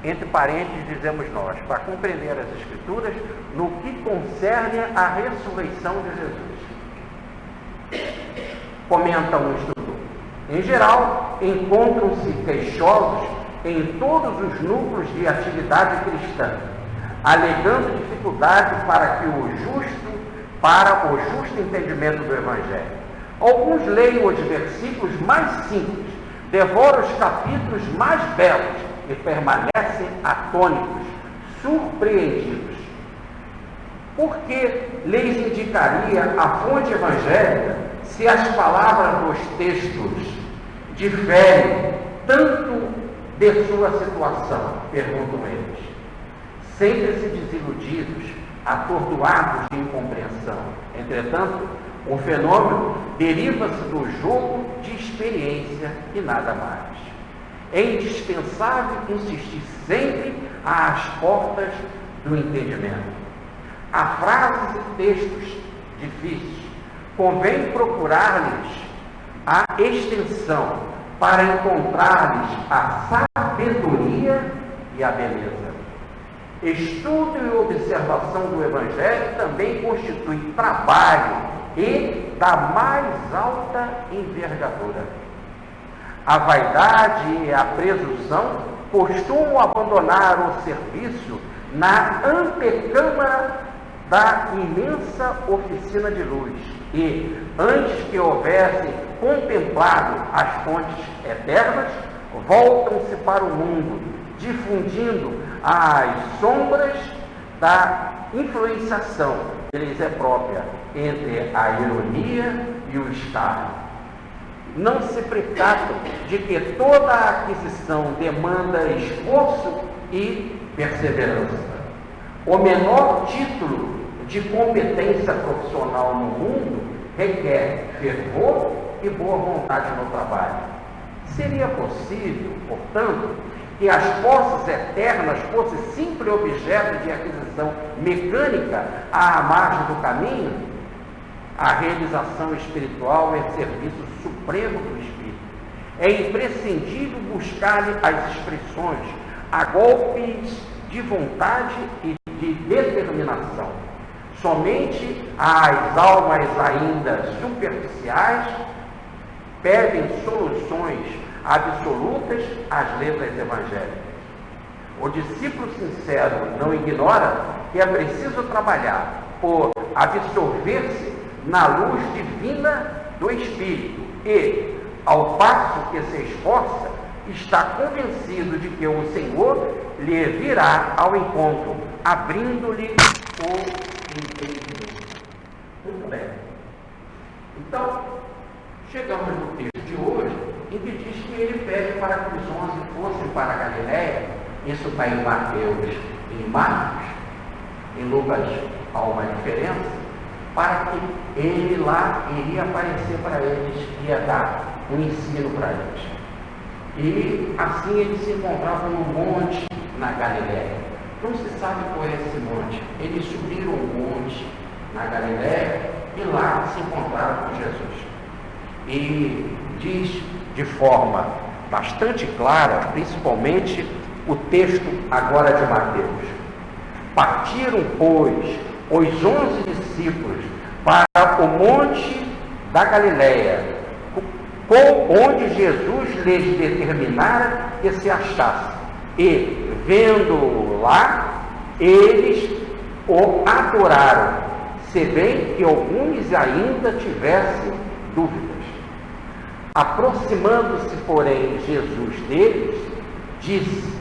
Entre parênteses, dizemos nós, para compreender as Escrituras no que concerne à ressurreição de Jesus. Comenta um instrutor. Em geral, encontram-se queixosos em todos os núcleos de atividade cristã, alegando dificuldade para o justo entendimento do Evangelho. Alguns leem os versículos mais simples, devoram os capítulos mais belos e permanecem atônitos, surpreendidos. Por que lhes indicaria a fonte evangélica se as palavras dos textos diferem tanto de sua situação? Perguntam eles. Sentem-se desiludidos, atordoados de incompreensão. Entretanto, o fenômeno deriva-se do jogo de experiência e nada mais. É indispensável insistir sempre às portas do entendimento. Há frases e textos difíceis. Convém procurar-lhes a extensão para encontrar-lhes a sabedoria e a beleza. Estudo e observação do Evangelho também constitui trabalho e da mais alta envergadura. A vaidade e a presunção costumam abandonar o serviço na antecâmara da imensa oficina de luz e, antes que houvesse contemplado as fontes eternas, voltam-se para o mundo, difundindo as sombras da influenciação que lhes é própria entre a ironia e o escárnio. Não se percatam de que toda a aquisição demanda esforço e perseverança. O menor título de competência profissional no mundo requer fervor e boa vontade no trabalho. Seria possível, portanto, que as forças eternas fossem simples objeto de aquisição mecânica à margem do caminho? A realização espiritual é serviço supremo do Espírito. É imprescindível buscar-lhe as expressões a golpes de vontade e de determinação. Somente as almas ainda superficiais pedem soluções absolutas às letras evangélicas. O discípulo sincero não ignora que é preciso trabalhar, por absorver-se na luz divina do Espírito e, ao passo que se esforça, está convencido de que o Senhor lhe virá ao encontro, abrindo-lhe o entendimento. Muito bem. Então, chegamos no texto de hoje, em que diz que ele pede para que os 11 fossem para a Galiléia. Isso está em Mateus e em Marcos. Em Lucas há uma diferença, para que ele lá iria aparecer para eles, ia dar um ensino para eles. E assim eles se encontravam num monte na Galiléia. Não se sabe qual é esse monte. Eles subiram um monte na Galiléia e lá se encontraram com Jesus. E diz de forma bastante clara, principalmente o texto agora de Mateus: partiram, pois, os 11 discípulos para o monte da Galiléia, onde Jesus lhes determinara que se achasse. E, vendo-o lá, eles o adoraram, se bem que alguns ainda tivessem dúvidas. Aproximando-se, porém, Jesus deles, disse: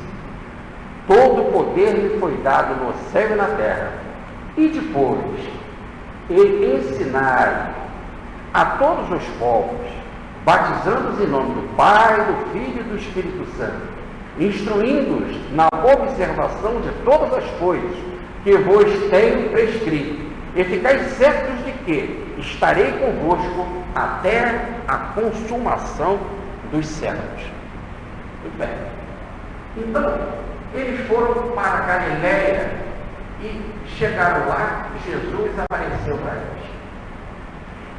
todo o poder me foi dado no céu e na terra. E depois, ensinai a todos os povos, batizando-os em nome do Pai, do Filho e do Espírito Santo, instruindo-os na observação de todas as coisas que vos tenho prescrito. E ficai certos de que estarei convosco até a consumação dos séculos. Muito bem. Então, eles foram para a Galiléia e chegaram lá, Jesus apareceu para eles.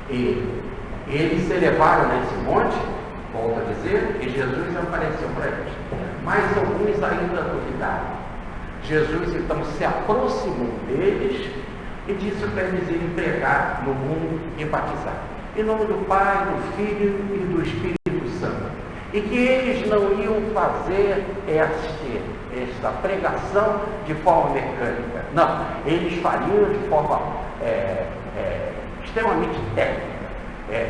E eles se elevaram nesse monte, volto a dizer, e Jesus apareceu para eles. Mas alguns ainda duvidaram. Jesus então se aproximou deles e disse para eles irem pregar no mundo e batizar. Em nome do Pai, do Filho e do Espírito Santo. E que eles não iam fazer esta pregação de forma mecânica. Não, eles fariam de forma extremamente técnica.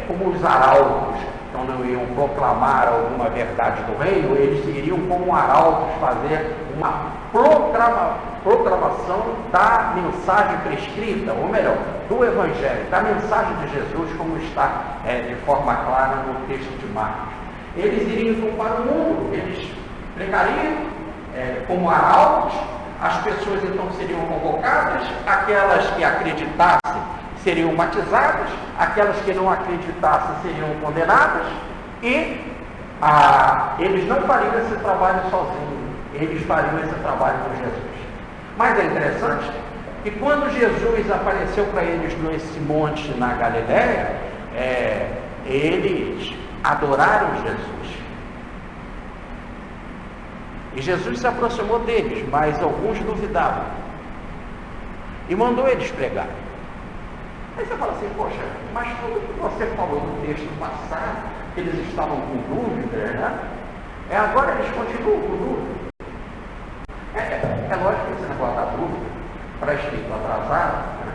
Como os arautos, então não iam proclamar alguma verdade do reino, eles iriam como arautos fazer uma proclamação da mensagem prescrita, ou melhor, do Evangelho, da mensagem de Jesus, como está de forma clara no texto de Marcos. Eles iriam então para o mundo, eles pregariam como arautos, as pessoas então seriam convocadas, aquelas que acreditassem seriam batizadas, aquelas que não acreditassem seriam condenadas, e eles não fariam esse trabalho sozinhos, eles fariam esse trabalho com Jesus. Mas é interessante que quando Jesus apareceu para eles nesse monte na Galiléia, eles adoraram Jesus. E Jesus se aproximou deles, mas alguns duvidavam. E mandou eles pregar. Aí você fala assim: poxa, mas tudo que você falou no texto passado, que eles estavam com dúvidas, né? Agora eles continuam com dúvida. É lógico que esse negócio da dúvida, para espírito atrasado, né?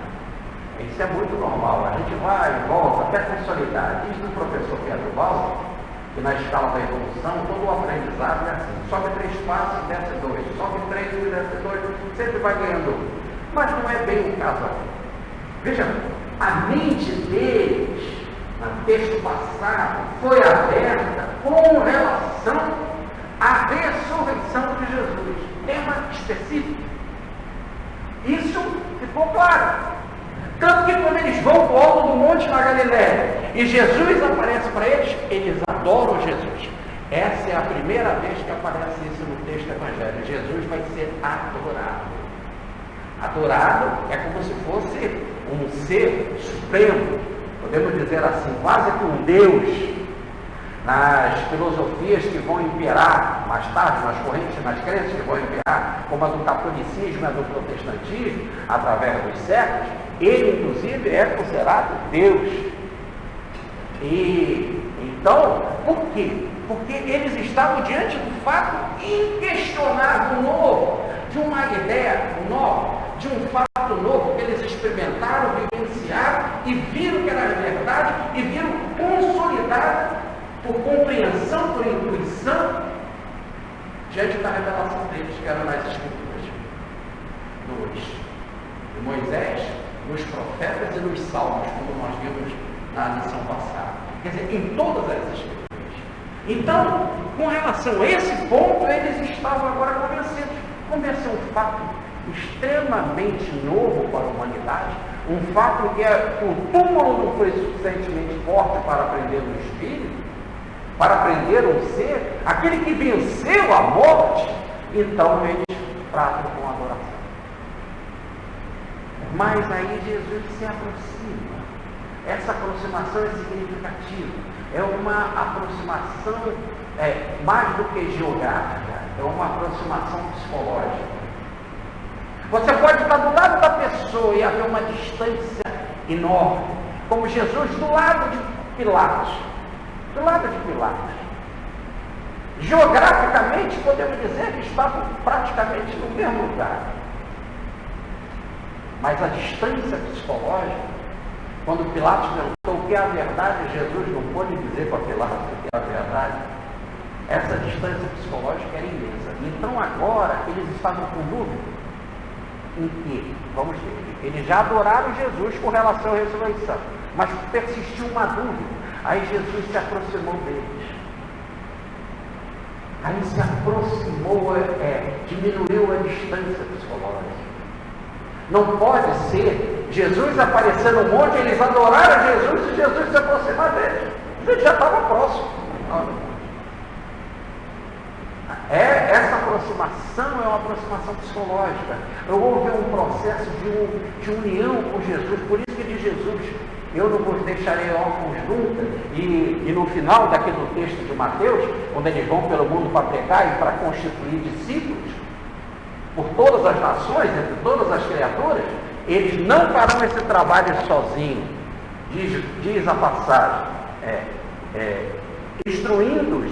Isso é muito normal. A gente vai e volta até consolidar. Diz do professor Pedro Balsa que na escala da evolução, todo o aprendizado é assim: sobe 3 passos e desce 2, sobe 3 e desce 2, sempre vai ganhando. Mas não é bem o caso aqui. Veja, a mente deles, no texto passado, foi aberta com relação à ressurreição de Jesus. Tema específico. Isso ficou claro. Tanto que quando eles vão para o alto do monte na Galiléia e Jesus aparece para eles, eles adoram Jesus. Essa é a primeira vez que aparece isso no texto evangélico. Jesus vai ser adorado. Adorado é como se fosse um ser supremo, podemos dizer assim, quase que um Deus. Nas filosofias que vão imperar mais tarde, nas correntes, nas crenças que vão imperar, como a do catolicismo e a do protestantismo, através dos séculos, ele inclusive é considerado Deus. E então, por quê? Porque eles estavam diante do fato inquestionável novo, de uma ideia nova, de um fato novo que eles experimentaram por compreensão, por intuição, diante da revelação deles, que eram nas Escrituras, de Moisés, nos profetas e nos salmos, como nós vimos na lição passada. Quer dizer, em todas as Escrituras. Então, com relação a esse ponto, eles estavam agora convencidos. Como esse é um fato extremamente novo para a humanidade, um fato que o túmulo não foi suficientemente forte para prender o espírito, para prender um ser, aquele que venceu a morte, então eles tratam com adoração. Mas aí Jesus se aproxima. Essa aproximação é significativa. É uma aproximação mais do que geográfica, é uma aproximação psicológica. Você pode estar do lado da pessoa e haver uma distância enorme, como Jesus do lado de Pilatos. Do lado de Pilatos. Geograficamente, podemos dizer que estavam praticamente no mesmo lugar. Mas a distância psicológica, quando Pilatos perguntou o que é a verdade, Jesus não pôde dizer para Pilatos o que é a verdade. Essa distância psicológica era imensa. Então agora eles estavam com dúvida em que, vamos ver, eles já adoraram Jesus com relação à ressurreição, mas persistiu uma dúvida. Aí Jesus se aproximou deles. Aí se aproximou, diminuiu a distância psicológica. Não pode ser Jesus aparecer no monte, eles adoraram Jesus e Jesus se aproximar deles. Jesus já estava próximo. Essa aproximação é uma aproximação psicológica. Houve um processo de união com Jesus. Por isso que de Jesus, eu não vos deixarei órfãos nunca. E no final daquele texto de Mateus, onde eles vão pelo mundo para pregar e para constituir discípulos, por todas as nações, entre todas as criaturas, eles não farão esse trabalho sozinhos, diz a passagem, instruindo-os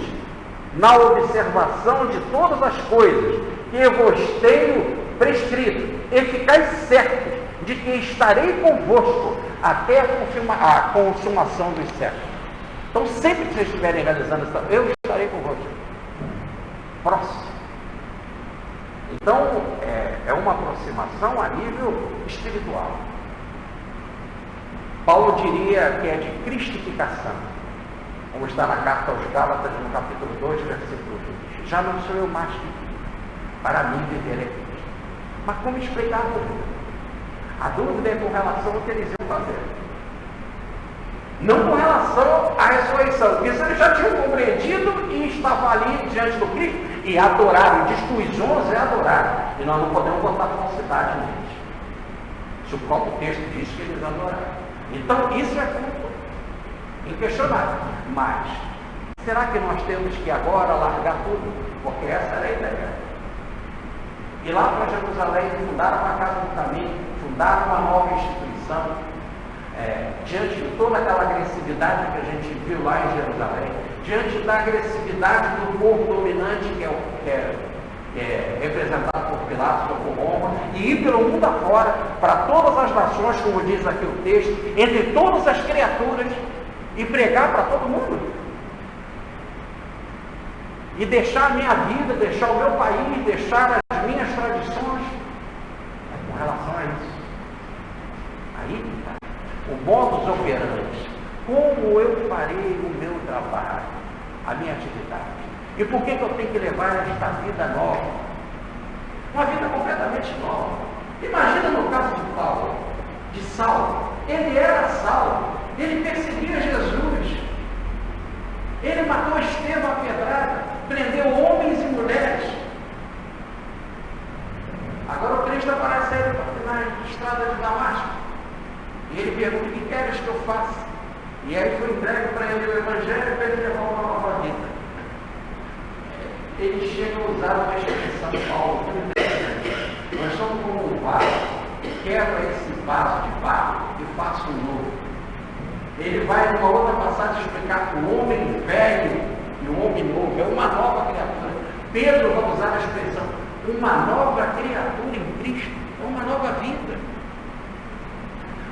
na observação de todas as coisas que eu vos tenho prescrito, e ficais certos de que estarei convosco até a consumação dos séculos. Então, sempre que vocês estiverem realizando isso, eu estarei convosco. Próximo. Então, é uma aproximação a nível espiritual. Paulo diria que é de cristificação, como está na carta aos Gálatas, no capítulo 2, versículo 20. Já não sou eu mais que vivo, para mim viver é Cristo. Mas como explicar a dúvida? A dúvida é com relação ao que eles iam fazer. Não com relação à ressurreição. Isso eles já tinham compreendido e estavam ali diante do Cristo e adoraram. Diz que os 11 adoraram. E nós não podemos botar falsidade neles. Se o próprio texto diz que eles adoraram. Então, isso é ponto inquestionável. Mas, será que nós temos que agora largar tudo? Porque essa era a ideia. Ir lá para Jerusalém, fundar uma casa do caminho, fundar uma nova instituição, diante de toda aquela agressividade que a gente viu lá em Jerusalém, diante da agressividade do povo dominante que é representado por Pilatos ou por Roma, e ir pelo mundo afora, para todas as nações, como diz aqui o texto, entre todas as criaturas, e pregar para todo mundo. E deixar a minha vida, deixar o meu país, deixar as minhas tradições. Com relação a isso. Aí está. O modus operandi. Como eu farei o meu trabalho, a minha atividade. E por que eu tenho que levar esta vida nova? Uma vida completamente nova. Imagina no caso de Paulo, de Saulo. Ele era Saulo. Ele perseguia Jesus. Ele matou Estevão a pedrada. Prendeu homens e mulheres. Agora o Cristo aparece ele na estrada de Damasco. E ele pergunta: o que queres que eu faça? E aí foi entregue para ele o Evangelho para ele levar uma nova vida. Ele chega a usar uma expressão Paulo. Nós somos como um vaso. Quebra esse vaso de barro e faça um novo. Ele vai numa outra passagem explicar que o homem velho e o homem novo é uma nova criatura. Pedro vai usar a expressão uma nova criatura em Cristo, é uma nova vida.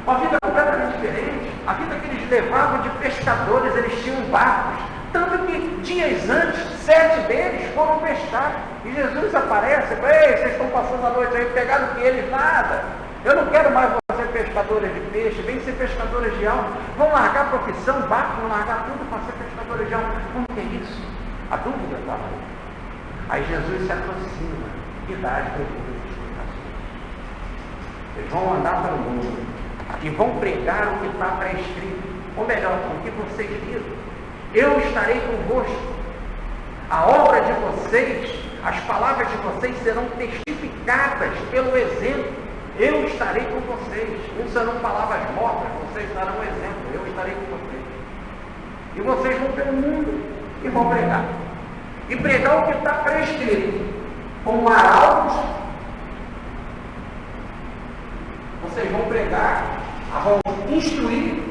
Uma vida completamente diferente. A vida que eles levavam de pescadores, eles tinham barcos, Tanto que dias antes, 7 deles foram pescar. E Jesus aparece, ei, vocês estão passando a noite aí, pegaram que eles nada. Eu não quero mais ser pescadores de peixe, vem ser pescadores de alma. Vão largar a profissão, barco, vão largar tudo para ser pescadores de alma. Como que é isso? A dúvida estava aí. Aí Jesus se aproxima e dá as devidas explicações. Eles vão andar pelo mundo e vão pregar o que está pré-escrito. Ou melhor, o que vocês viram. Eu estarei convosco. A obra de vocês, as palavras de vocês serão testificadas pelo exemplo. Eu estarei com vocês. Não serão palavras mortas, vocês darão exemplo. Eu estarei com vocês. E vocês vão pelo mundo e vão pregar. E pregar o que está prescrito. Como arautos, vocês vão pregar, vão instruir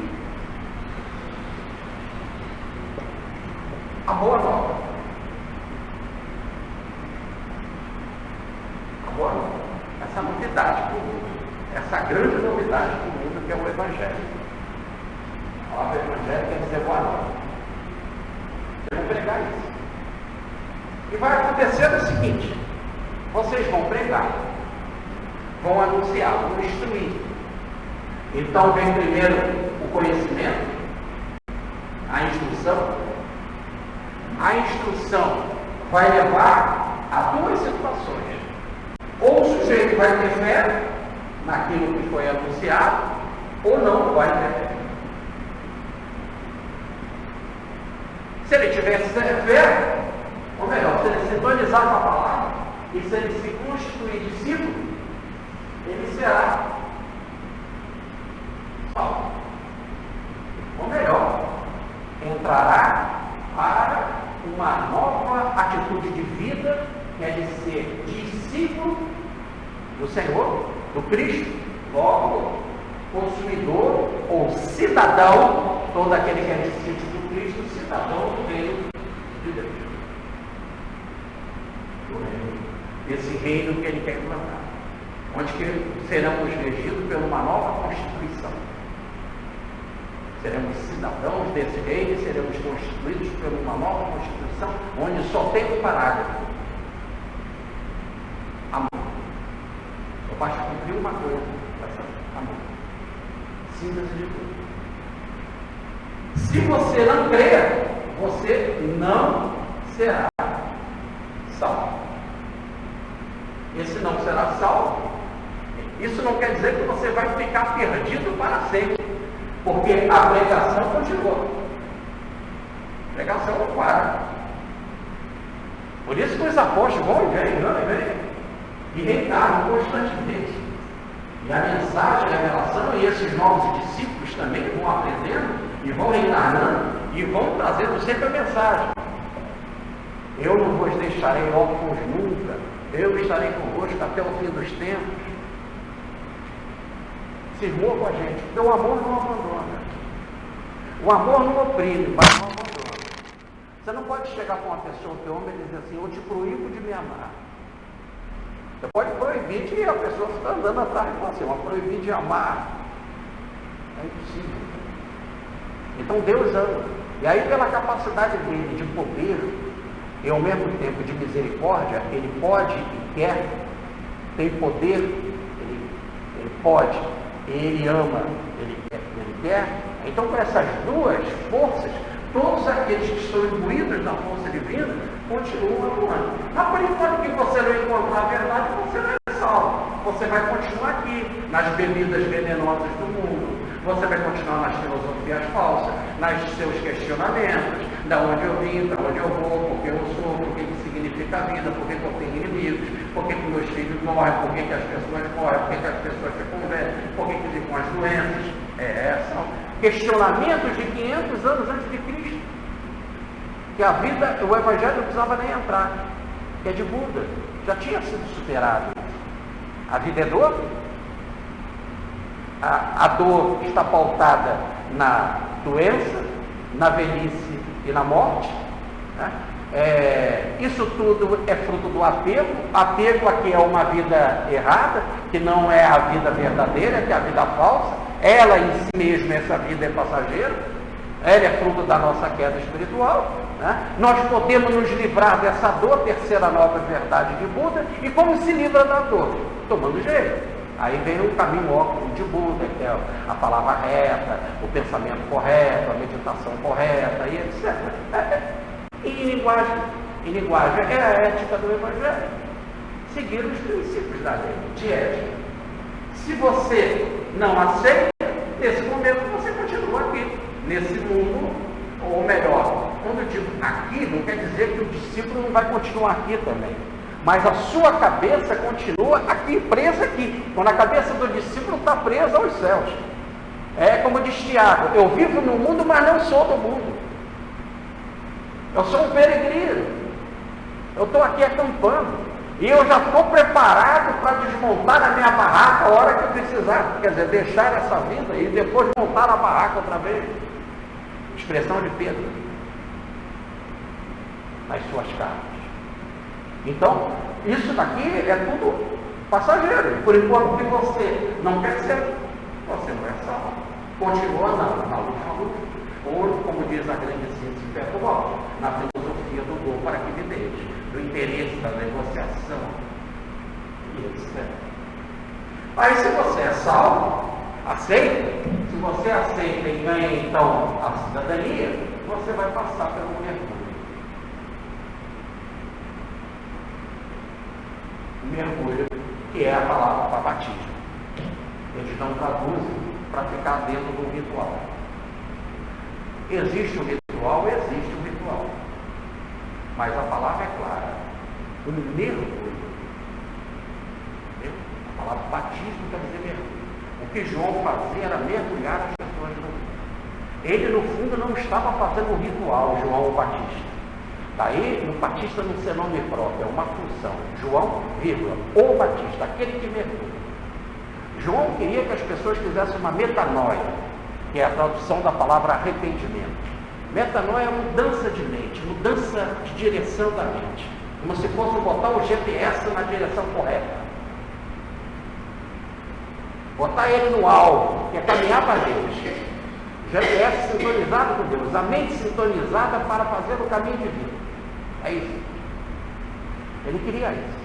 a boa nova. A boa nova. Essa novidade para o mundo. Essa grande novidade para o mundo que é o Evangelho. A palavra Evangelho quer dizer boa nova. Vocês vão pregar isso. E vai acontecer o seguinte: vocês vão pregar, vão anunciar, vão instruir. Então vem primeiro o conhecimento, a instrução. A instrução vai levar a duas situações. Ou o sujeito vai ter fé naquilo que foi anunciado, ou não vai ter fé. Se ele tivesse fé, ou melhor, se ele sintonizar com a palavra, e se ele se constituir discípulo, ele será salvo. Ou melhor, entrará para uma nova atitude de vida, que é de ser discípulo do Senhor, do Cristo, logo consumidor ou cidadão, todo aquele que é discípulo do Cristo, cidadão do reino de Deus. Esse reino que ele quer implantar, onde que seremos regidos por uma nova Constituição. Seremos cidadãos desse reino e seremos constituídos por uma nova Constituição, onde só tem um parágrafo: amor. Só basta cumprir uma coisa: amor. Síntese de tudo. Se você não crer, você não será salvo. Esse não será salvo. Isso não quer dizer que você vai ficar perdido para sempre, porque a pregação continua. A pregação não para. Por isso que os apóstolos vão e vêm, e reencarnam constantemente. E a mensagem, a revelação, e esses novos discípulos também vão aprendendo, e vão reencarnando, e vão trazendo sempre a mensagem. Eu não vos deixarei órfãos nunca. Eu estarei convosco até o fim dos tempos. Cismou com a gente, porque o amor não abandona. O amor não oprime, mas não abandona. Você não pode chegar com uma pessoa que ama e dizer assim: eu te proíbo de me amar. Você pode proibir de a pessoa ficar andando atrás de você, mas proibir de amar é impossível. Então Deus ama. E aí, pela capacidade dele de poder e ao mesmo tempo de misericórdia, ele pode e quer, tem poder, ele pode, ele ama, ele quer. Então, com essas duas forças, todos aqueles que estão imbuídos na força divina continuam atuando. Mas por enquanto que você não encontrar a verdade, você não é salvo. Você vai continuar aqui, nas bebidas venenosas do mundo. Você vai continuar nas filosofias falsas, nos seus questionamentos, da onde eu vim, para onde eu vou, por que eu sou, por que significa a vida, por que eu tenho inimigos, por que meus filhos morrem, por que as pessoas morrem, por que as pessoas se convertem, por que ficam as doenças. São questionamentos de 500 anos antes de Cristo. Que a vida, o Evangelho não precisava nem entrar, que é de Buda, já tinha sido superado. A vida é dor. A dor está pautada na doença, na velhice e na morte. Né? Isso tudo é fruto do apego. Apego aqui é uma vida errada, que não é a vida verdadeira, que é a vida falsa. Ela em si mesma, essa vida é passageira. Ela é fruto da nossa queda espiritual. né? Nós podemos nos livrar dessa dor, terceira nova verdade de Buda. E como se livra da dor? Tomando jeito. Aí vem o caminho óbvio de Buda, que é a palavra reta, o pensamento correto, a meditação correta, e etc. Em linguagem é a ética do Evangelho. Seguir os princípios da lei de ética. Se você não aceita, nesse momento você continua aqui, nesse mundo, ou melhor, quando eu digo aqui, não quer dizer que o discípulo não vai continuar aqui também. Mas a sua cabeça continua aqui, presa aqui. Quando a cabeça do discípulo está presa aos céus. É como diz Tiago, eu vivo no mundo, mas não sou do mundo. Eu sou um peregrino. Eu estou aqui acampando. E eu já estou preparado para desmontar a minha barraca a hora que eu precisar. Quer dizer, deixar essa vida e depois montar a barraca outra vez. Expressão de Pedro. Nas suas cartas. Então, isso daqui é tudo passageiro. Por enquanto que você não percebe, você não é salvo. Continua na luta. Ou, como diz a grande ciência espiritual, na filosofia do dom para que viveis, do interesse, da negociação, e etc. Aí, se você é salvo, aceita. Se você aceita e ganha, então, a cidadania, você vai passar pelo mergulho. Mergulho, que é a palavra para batismo. Eles não traduzem para ficar dentro do ritual. Existe o ritual, mas a palavra é clara. O mergulho. A palavra batismo quer dizer mergulho. O que João fazia era mergulhar as pessoas no rio. Ele, no fundo, não estava fazendo um ritual, João Batista. Daí, o Batista não ser nome próprio, é uma função. João, vírgula, o Batista, aquele que mergulha. João queria que as pessoas fizessem uma metanoia, que é a tradução da palavra arrependimento. Metanoia é mudança de mente, mudança de direção da mente. Como se fosse botar o GPS na direção correta. Botar ele no alvo, que é caminhar para Deus. GPS sintonizado com Deus, a mente sintonizada para fazer o caminho divino. É isso. Ele queria isso.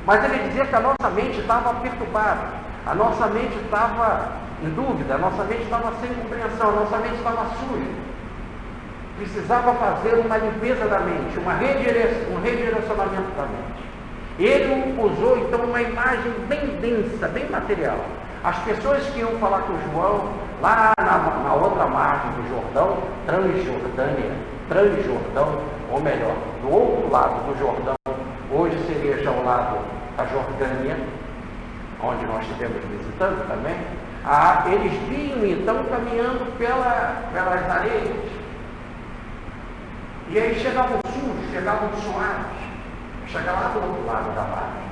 Mas ele dizia que a nossa mente estava perturbada, a nossa mente estava em dúvida, a nossa mente estava sem compreensão, a nossa mente estava suja. Precisava fazer uma limpeza da mente, um redirecionamento da mente. Ele usou então uma imagem bem densa, bem material. As pessoas que iam falar com João, lá na outra margem do Jordão, Transjordão, ou melhor, do outro lado do Jordão, hoje seria já o lado da Jordânia, onde nós estivemos visitando também, eles vinham então caminhando pelas areias. E aí chegavam sujos, chegavam suaves, chegavam lá do outro lado da margem.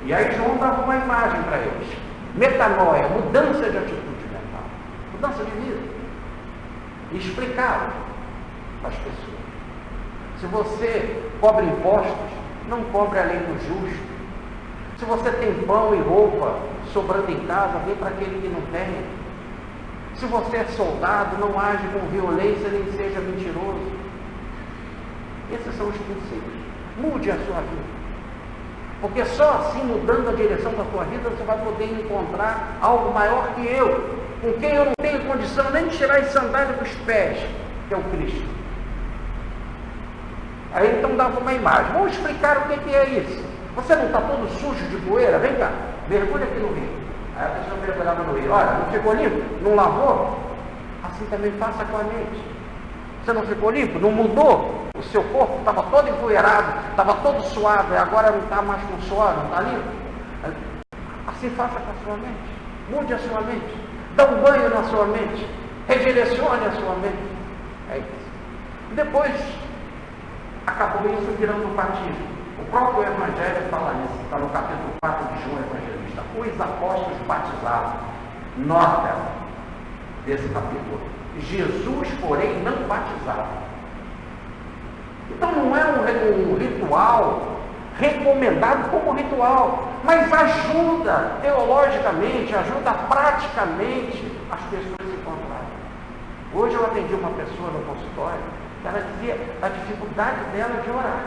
E aí João dava uma imagem para eles. Metanoia, mudança de atitude mental, mudança de vida. E explicava para as pessoas. Se você cobra impostos, não cobre além do justo. Se você tem pão e roupa sobrando em casa, dê para aquele que não tem. Se você é soldado, não age com violência, nem seja mentiroso. Esses são os princípios. Mude a sua vida. Porque só assim, mudando a direção da sua vida, você vai poder encontrar algo maior que eu, com quem eu não tenho condição nem de tirar as sandálias dos pés, que é o Cristo. Aí então dava uma imagem. Vamos explicar o que é isso. Você não está todo sujo de poeira? Vem cá, mergulha aqui no rio. Aí a pessoa mergulhava no rio. Olha, não ficou limpo? Não lavou? Assim também faça com a mente. Você não ficou limpo? Não mudou? O seu corpo estava todo empoeirado, estava todo suado, e agora não está mais com suor, não está limpo? Assim faça com a sua mente. Mude a sua mente. Dá um banho na sua mente. Redirecione a sua mente. É isso. Depois, acabou isso virando um batismo. O próprio Evangelho fala isso. Está no capítulo 4 de João Evangelista. Os apóstolos batizados. Nota desse capítulo. Jesus, porém, não batizava. Então não é um ritual recomendado como ritual, mas ajuda teologicamente, ajuda praticamente as pessoas a se encontrarem. Hoje eu atendi uma pessoa no consultório Ela dizia a dificuldade dela de orar.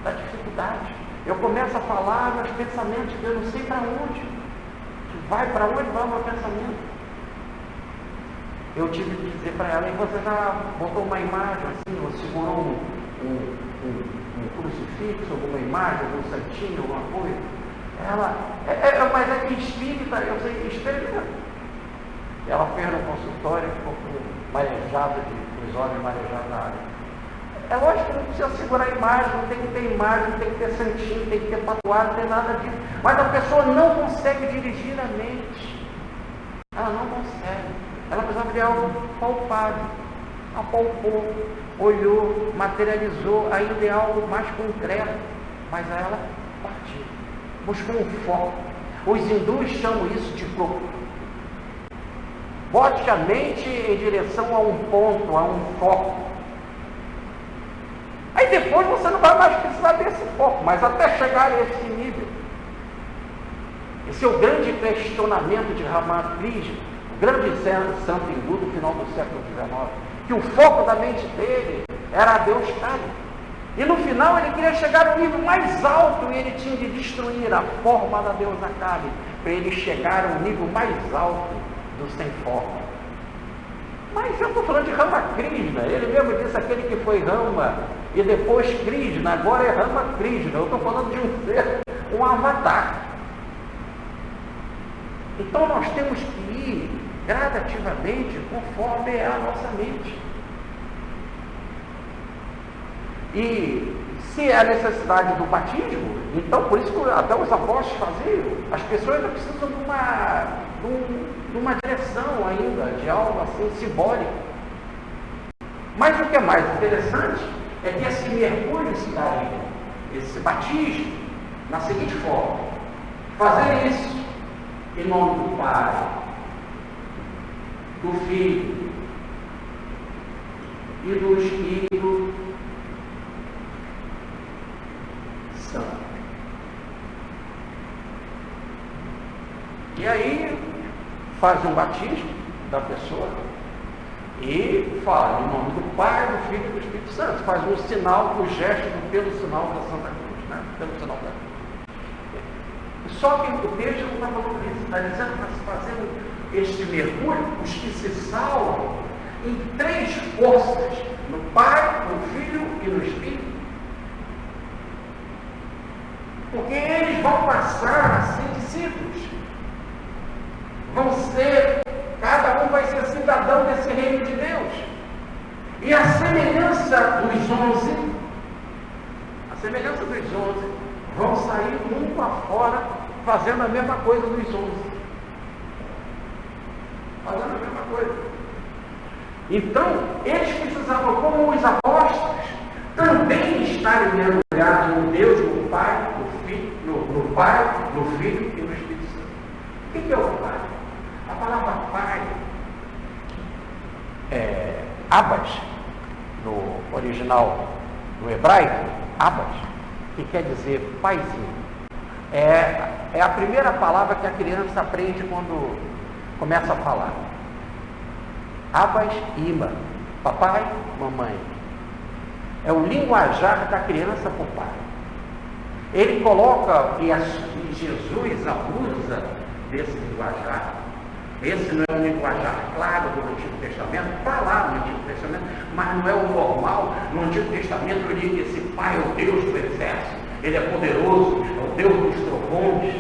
Da dificuldade. Eu começo a falar, meus pensamentos, eu não sei para onde. Vai para onde vai o meu pensamento? Eu tive que dizer para ela, e você já botou uma imagem assim, ou segurou um crucifixo, alguma imagem, algum santinho, alguma coisa? Ela, mas é que espírita, eu sei que espírita. Ela fez no consultório, ficou com marejado, os olhos marejados na área. É lógico que não precisa segurar a imagem, não tem que ter imagem, não tem que ter santinho, tem que ter tatuagem, não tem nada disso. Mas a pessoa não consegue dirigir a mente. Ela não consegue. Ela precisava de algo palpável. Apalpou, olhou, materializou, ainda é algo mais concreto. Mas ela partiu. Buscou um foco. Os hindus chamam isso de corpo. Bote a mente em direção a um ponto, a um foco. Aí depois você não vai mais precisar desse foco, mas até chegar a esse nível. Esse é o grande questionamento de Ramakrishna, o grande santo hindu do final do século XIX, que o foco da mente dele era a Deus Kali. E no final ele queria chegar ao nível mais alto e ele tinha de destruir a forma da deusa Kali, para ele chegar ao nível mais alto do sem forma. Mas eu estou falando de Ramakrishna, ele mesmo disse aquele que foi Rama e depois Krishna, agora é Ramakrishna. Eu estou falando de um ser, um avatar. Então nós temos que ir gradativamente conforme é a nossa mente. E se é a necessidade do batismo, então por isso que até os apóstolos faziam, as pessoas ainda precisam de uma direção ainda, de algo assim simbólico. Mas o que é mais interessante é que esse mergulho se daria, esse batismo, na seguinte forma: fazer isso em nome do Pai, do Filho e do Espírito Santo. E aí faz um batismo da pessoa e fala em nome do Pai, do Filho e do Espírito Santo. Faz um sinal, um gesto pelo sinal da Santa Cruz, né? Pelo sinal da cruz. Só que o texto não está falando isso, está dizendo que está fazendo este mergulho, os que se salvam, em 3 forças: no Pai, no Filho e no Espírito. Porque eles vão passar a ser discípulos. Vão ser, cada um vai ser cidadão desse reino de Deus. E a semelhança dos 11, vão sair mundo afora fazendo a mesma coisa dos 11. Fazendo a mesma coisa. Então, eles precisavam, como os apóstolos, também estarem mergulhados no Deus, no Pai, no Pai, no Filho e no Espírito Santo. O que é o Pai? A palavra Pai, Abbas, no original no hebraico, Abbas, que quer dizer paizinho. É a primeira palavra que a criança aprende quando começa a falar. Abbas e Ima, papai, mamãe. É o linguajar da criança para o pai. Ele coloca, e Jesus abusa desse linguajar. Esse não é um linguajar claro do Antigo Testamento, está lá no Antigo Testamento, mas não é o normal. No Antigo Testamento ele diz que esse Pai é o Deus do exército, ele é poderoso, é o Deus dos trovões.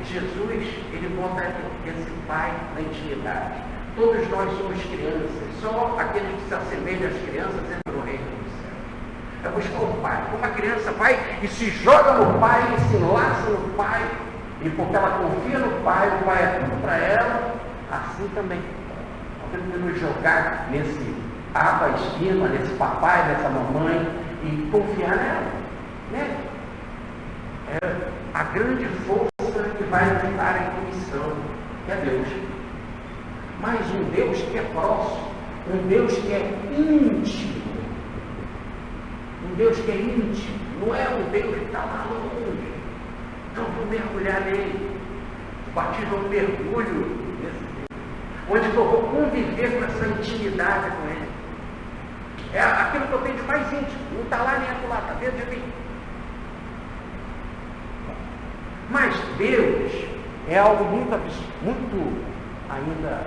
Jesus, ele bota esse Pai na intimidade. Todos nós somos crianças, só aqueles que se assemelham às crianças entram no reino dos céus. É buscar o Pai. Como a criança vai e se joga no Pai, e se enlaça no Pai, e porque ela confia no Pai, o Pai é tudo para ela, assim também. Nós temos que nos jogar nesse Abbas, Ima, nesse papai, nessa mamãe, e confiar nela. Né? É a grande força que vai nos dar a intuição, que é Deus. Mas um Deus que é próximo, um Deus que é íntimo. Um Deus que é íntimo, não é um Deus que está lá longe. Então vou mergulhar nele. O batismo é um mergulho nesse Deus, onde eu vou conviver com essa intimidade com ele. É aquilo que eu tenho de mais íntimo. Não está lá nem acolá, está dentro de mim. Mas Deus é algo muito ainda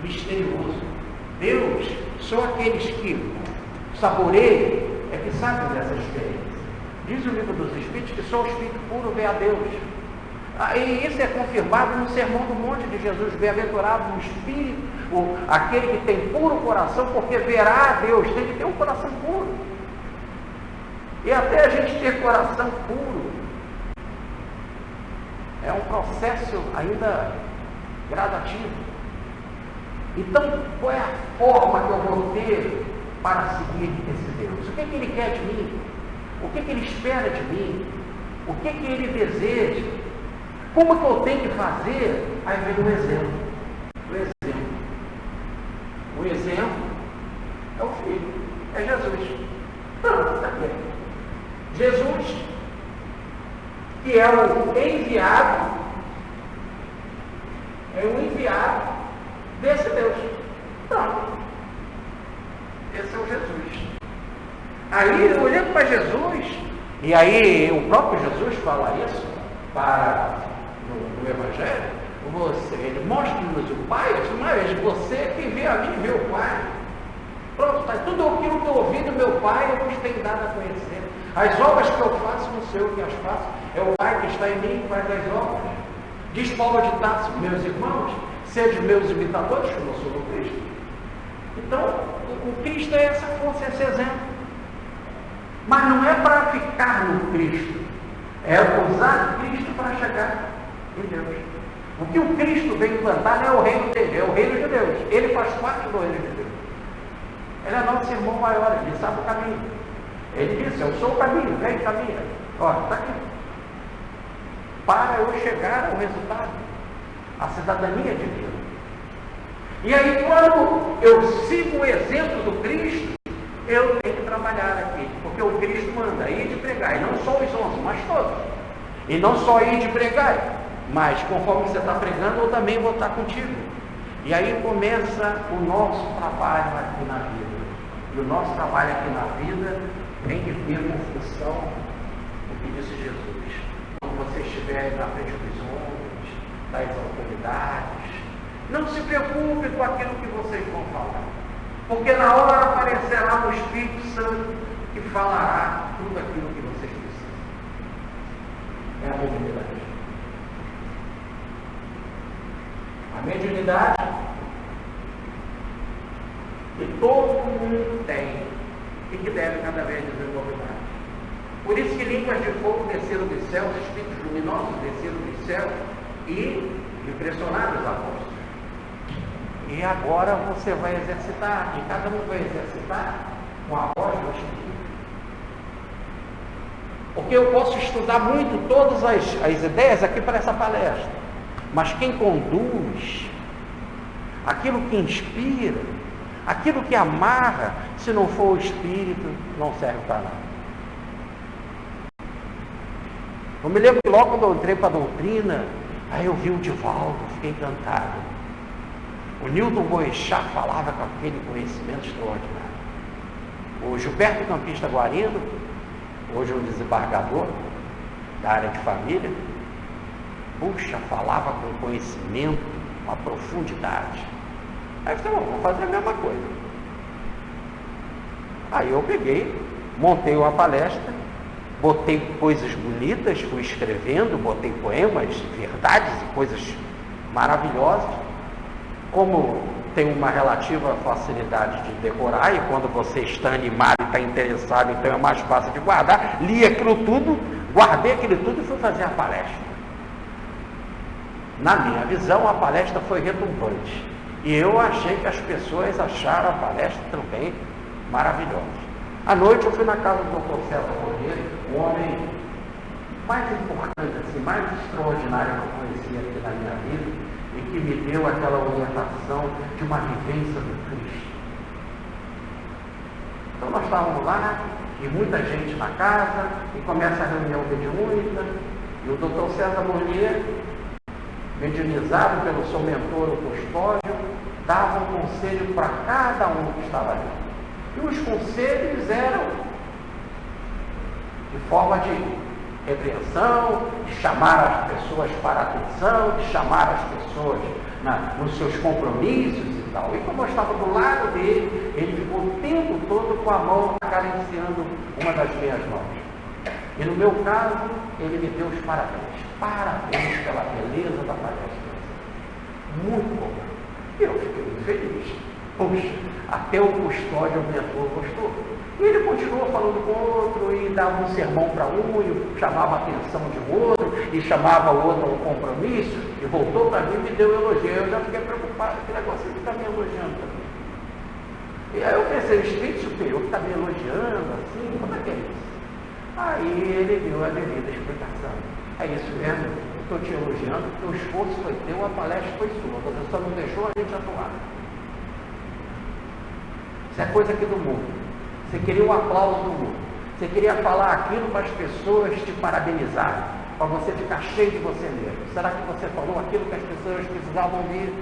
misterioso. Deus, só aqueles que saboreiam é que sabem dessa experiência. Diz o livro dos Espíritos que só o Espírito puro vê a Deus. E isso é confirmado no Sermão do Monte de Jesus. Bem-aventurado o Espírito, aquele que tem puro coração, porque verá a Deus. Tem que ter um coração puro. E até a gente ter coração puro é um processo ainda gradativo. Então, qual é a forma que eu vou ter para seguir esse Deus? O que Ele quer de mim? O que Ele espera de mim? O que Ele deseja? Como que eu tenho que fazer? Aí vem o exemplo. O exemplo é o Filho, é Jesus. Pronto, está aqui. Jesus, que é o enviado, desse Deus. Pronto. Esse é o Jesus. Aí, olhando para Jesus, e aí o próprio Jesus fala isso no Evangelho, ele mostra-nos o Pai, mas você é quem vê a mim, vê o Pai. Pronto, está tudo aquilo que eu ouvi do meu Pai, eu vos tenho dado a conhecer. As obras que eu faço, não sei o que as faço, é o Pai que está em mim que faz as obras. Diz Paulo de Tarso, meus irmãos, sede meus imitadores, como eu sou do Cristo. Então, o Cristo é essa força, esse exemplo. Mas não é para ficar no Cristo, é usar Cristo para chegar em Deus. O que o Cristo vem implantar não é o reino dele, é o reino de Deus. Ele faz parte do reino de Deus. Ele é nosso irmão maior, ele sabe o caminho. Ele disse, eu sou o caminho, vem caminho. Olha, está aqui. Para eu chegar ao resultado, a cidadania de Deus. E aí, quando eu sigo o exemplo do Cristo, eu tenho que trabalhar aqui, porque o Cristo manda ir de pregar, e não só os 11, mas todos. E não só ir de pregar, mas conforme você está pregando, eu também vou estar contigo. E aí começa o nosso trabalho aqui na vida. E o nosso trabalho aqui na vida tem que ver com função do que disse Jesus. Quando você estiver na frente dos homens, das autoridades, não se preocupe com aquilo que vocês vão falar. Porque na hora aparecerá o Espírito Santo que falará tudo aquilo que vocês precisam. É a mediunidade. A mediunidade que todo mundo tem e que deve cada vez desenvolver mais. Por isso que línguas de fogo desceram dos céus, espíritos luminosos desceram dos céus e impressionaram os apóstolos. E agora você vai exercitar, e cada um vai exercitar com a voz do Espírito. Porque eu posso estudar muito todas as ideias aqui para essa palestra, mas quem conduz, aquilo que inspira, aquilo que amarra, se não for o Espírito, não serve para nada. Eu me lembro que logo quando eu entrei para a doutrina, aí eu vi o Divaldo, fiquei encantado. O Newton Boechat falava com aquele conhecimento extraordinário. O Gilberto Campista Guarino, hoje um desembargador da área de família, puxa, falava com conhecimento, uma profundidade. Aí eu falei, vou fazer a mesma coisa. Aí eu peguei, montei uma palestra, botei coisas bonitas, fui escrevendo, botei poemas, verdades e coisas maravilhosas. Como tem uma relativa facilidade de decorar, e quando você está animado e está interessado, então é mais fácil de guardar, li aquilo tudo, guardei aquilo tudo e fui fazer a palestra. Na minha visão, a palestra foi retumbante. E eu achei que as pessoas acharam a palestra também maravilhosa. À noite eu fui na casa do Dr. César Correia, o homem mais importante, assim, mais extraordinário que eu conheci aqui na minha vida, e que me deu aquela orientação de uma vivência do Cristo. Então nós estávamos lá, e muita gente na casa, e começa a reunião mediúnica, e o Dr. César Mornier, mediunizado pelo seu mentor, o Custódio, dava um conselho para cada um que estava ali. E os conselhos eram de forma de repreensão, de chamar as pessoas para a atenção, de chamar as pessoas nos seus compromissos e tal. E como eu estava do lado dele, ele ficou o tempo todo com a mão acariciando uma das minhas mãos. E no meu caso, ele me deu os parabéns. Parabéns pela beleza da palestra. Muito bom. E eu fiquei muito feliz. Puxa, até o custódio, o mentor, gostou. E ele continuou falando com o outro, e dava um sermão para um, e chamava a atenção de outro, e chamava o outro a um compromisso, e voltou para mim e me deu um elogio. Eu já fiquei preocupado, que negócio ele está me elogiando também. E aí eu pensei, o espírito superior que está me elogiando, assim, como é que é isso? Aí ele deu a devida explicação. É isso mesmo, eu estou te elogiando, porque o esforço foi teu, a palestra foi sua, você só não deixou a gente atuar. Isso é coisa aqui do mundo. Você queria o aplauso do mundo. Você queria falar aquilo para as pessoas te parabenizarem, para você ficar cheio de você mesmo. Será que você falou aquilo que as pessoas precisavam ouvir?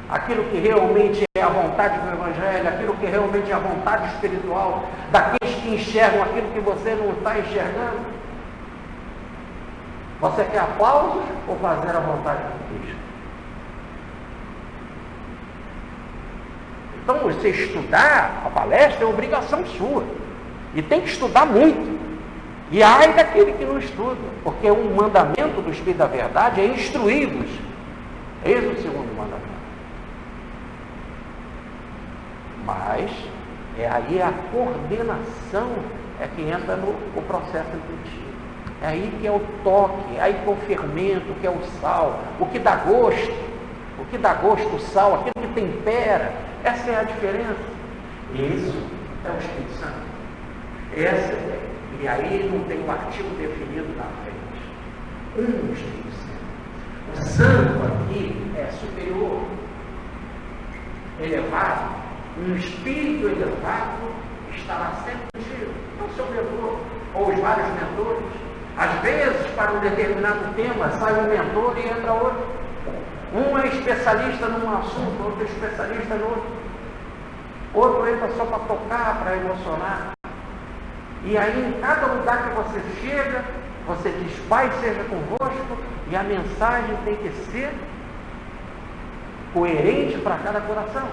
Aquilo que realmente é a vontade do Evangelho, aquilo que realmente é a vontade espiritual, daqueles que enxergam aquilo que você não está enxergando? Você quer aplausos ou fazer a vontade de Cristo? Então, você estudar a palestra é obrigação sua. E tem que estudar muito. E ai daquele que não estuda. Porque um mandamento do Espírito da Verdade é instruí-vos. Eis o segundo mandamento. Mas aí a coordenação é que entra no processo intuitivo. É aí que é o toque, é aí que é o fermento, que é o sal, o que dá gosto, o sal, aquilo que tempera. Essa é a diferença. Isso é o Espírito Santo. E aí não tem um artigo definido na frente. Um Espírito Santo. O santo aqui é superior, elevado. Um espírito elevado estará sempre contigo. É o seu mentor, ou os vários mentores. Às vezes, para um determinado tema, sai um mentor e entra outro. Um é especialista num assunto, outro é especialista no outro. Outro entra só para tocar, para emocionar. E aí, em cada lugar que você chega, você diz, Pai seja convosco, e a mensagem tem que ser coerente para cada coração.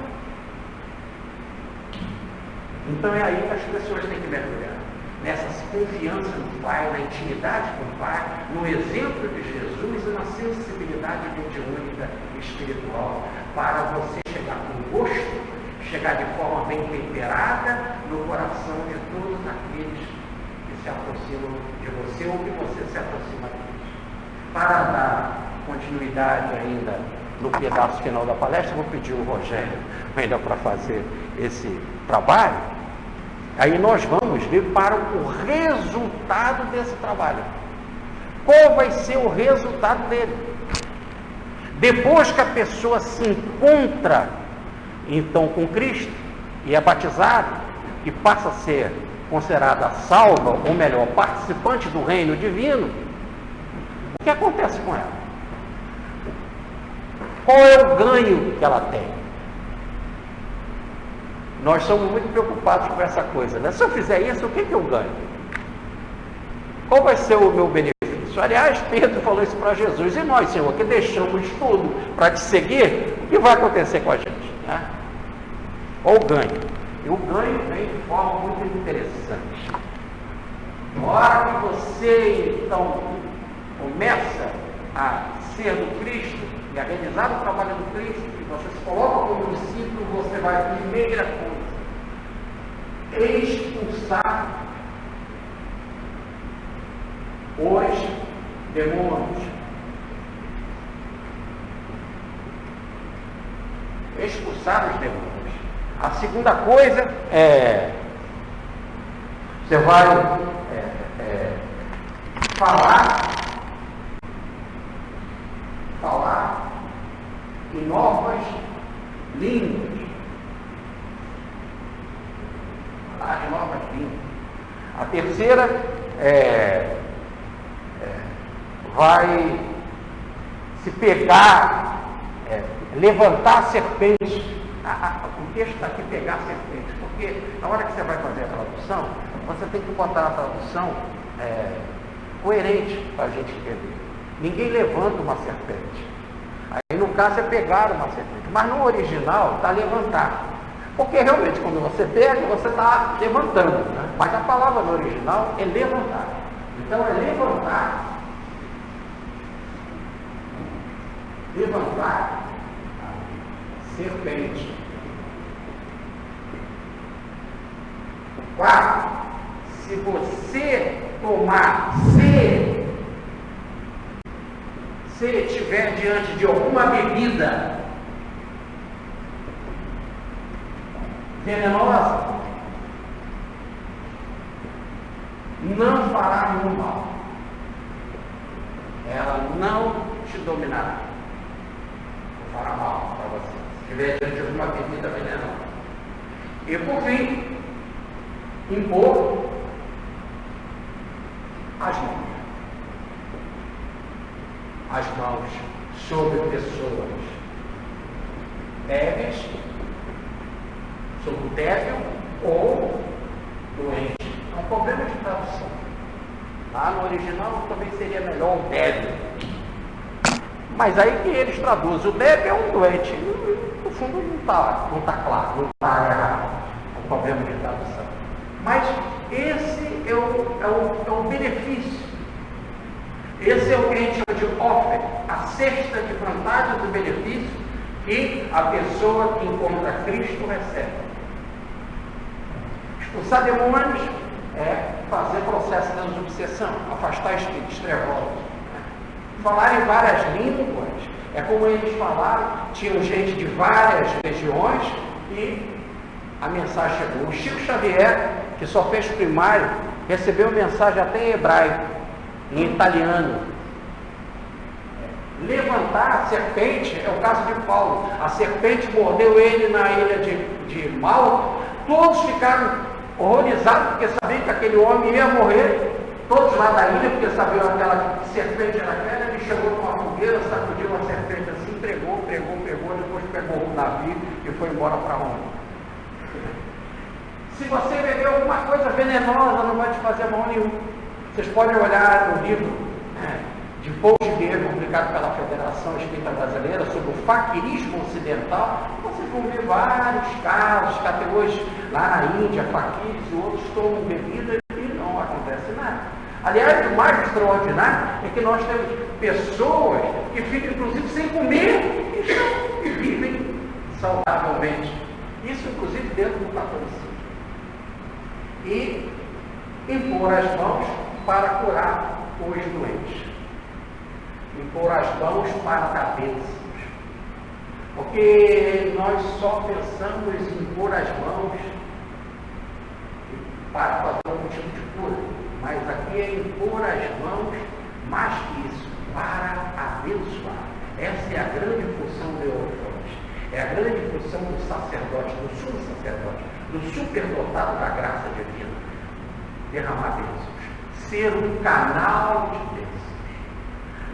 Então é aí que as pessoas têm que mergulhar. Nessa confiança no Pai, na intimidade com o Pai, no exemplo de Jesus e na sensibilidade mediúnica espiritual, para você chegar com gosto, chegar de forma bem temperada no coração de todos aqueles que se aproximam de você ou que você se aproxima deles. Para dar continuidade ainda no pedaço final da palestra, vou pedir o Rogério ainda para fazer esse trabalho. Aí nós vamos ver para o resultado desse trabalho. Qual vai ser o resultado dele? Depois que a pessoa se encontra, então, com Cristo, e é batizada, e passa a ser considerada salva, ou melhor, participante do reino divino, o que acontece com ela? Qual é o ganho que ela tem? Nós somos muito preocupados com essa coisa, né? Se eu fizer isso, o que eu ganho? Qual vai ser o meu benefício? Aliás, Pedro falou isso para Jesus. E nós, Senhor, que deixamos tudo para te seguir, o que vai acontecer com a gente? Né? Qual o ganho? E o ganho vem de forma muito interessante. Na hora que você, então, começa a ser do Cristo, e a realizar o trabalho do Cristo, e você se coloca como discípulo, você vai, primeira coisa, expulsar os demônios. Expulsar os demônios. A segunda coisa é, você vai falar em novas línguas. Falar em novas línguas. A terceira vai se pegar, levantar serpentes o texto está aqui, pegar serpente, porque na hora que você vai fazer a tradução, você tem que botar a tradução coerente para a gente entender. Ninguém levanta uma serpente. Aí no caso é pegar uma serpente, mas no original está levantar. Porque realmente quando você pega, você está levantando, né? Mas a palavra no original é levantar. Então é levantar. Levantar serpente. 4. Se você tomar se estiver diante de alguma bebida venenosa, não fará nenhum mal. Ela não te dominará. Não fará mal para você. Se estiver diante de alguma bebida venenosa. E por fim, impor as mãos. As mãos sobre pessoas débeis, sobre o débil ou doente. É um problema de tradução. Lá no original também seria melhor o débil. Mas aí que eles traduzem, o débil é um doente. No fundo não está claro, não está errado. É um problema de tradução. Mas esse é o benefício. Esse é o que a gente chama de offer, a cesta de vantagens e benefícios que a pessoa que encontra Cristo recebe. Expulsar demônios é fazer processo de desobsessão, afastar espíritos trevosos. Falar em várias línguas é como eles falaram, tinham gente de várias regiões e a mensagem chegou. O Chico Xavier, que só fez primário, recebeu mensagem até em hebraico, em italiano. Levantar a serpente é o caso de Paulo. A serpente mordeu ele na ilha de Malta. Todos ficaram horrorizados porque sabiam que aquele homem ia morrer. Todos lá da ilha, porque sabiam aquela serpente era aquela. Ele chegou com uma fogueira, sacudiu uma serpente assim, pregou, depois pegou o navio e foi embora para Roma. Se você beber alguma coisa venenosa, não vai te fazer mal nenhum. Vocês podem olhar no livro de Paul Gideiro, publicado pela Federação Espírita Brasileira, sobre o faquirismo ocidental. Vocês vão ver vários casos que até hoje, lá na Índia, faquires e outros tomam bebida e não acontece nada. Aliás, o mais extraordinário é que nós temos pessoas que ficam, inclusive, sem comer e vivem saudavelmente. Isso, inclusive, dentro do catolicismo. E impor as mãos para curar os doentes. Impor as mãos para dar bênçãos. Porque nós só pensamos em impor as mãos para fazer algum tipo de cura. Mas aqui é impor as mãos, mais que isso, para abençoar. Essa é a grande função do Eurofante. É a grande função do sacerdote, do sumo sacerdote, do superdotado da graça divina. Derramar bênçãos. Ser um canal de bênçãos.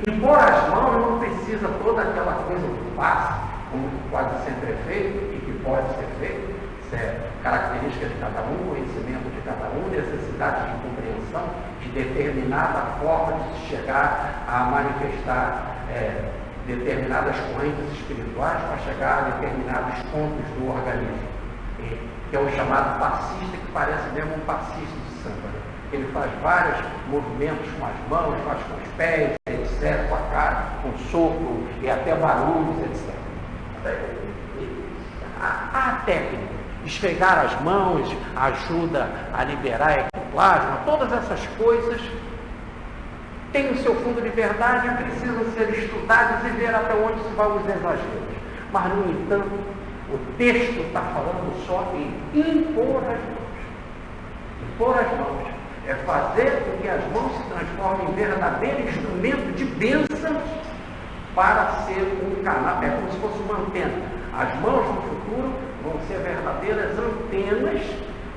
Impor as mãos não precisa toda aquela coisa do passe, como quase sempre é feito e que pode ser feito. Isso é característica de cada um, conhecimento de cada um, necessidade de compreensão de determinada forma de se chegar a manifestar determinadas correntes espirituais para chegar a determinados pontos do organismo, que é o chamado passista, que parece mesmo um passista de samba. Ele faz vários movimentos com as mãos, faz com os pés, etc., com a cara, com sopro e até barulhos, etc. A técnica, esfregar as mãos, ajuda a liberar ectoplasma, todas essas coisas têm o seu fundo de verdade e precisam ser estudadas e ver até onde se vai os exageros. Mas, no entanto, o texto está falando só em impor as mãos. Impor as mãos é fazer com que as mãos se transformem em verdadeiro instrumento de bênçãos para ser um canal, é como se fosse uma antena. As mãos no futuro vão ser verdadeiras antenas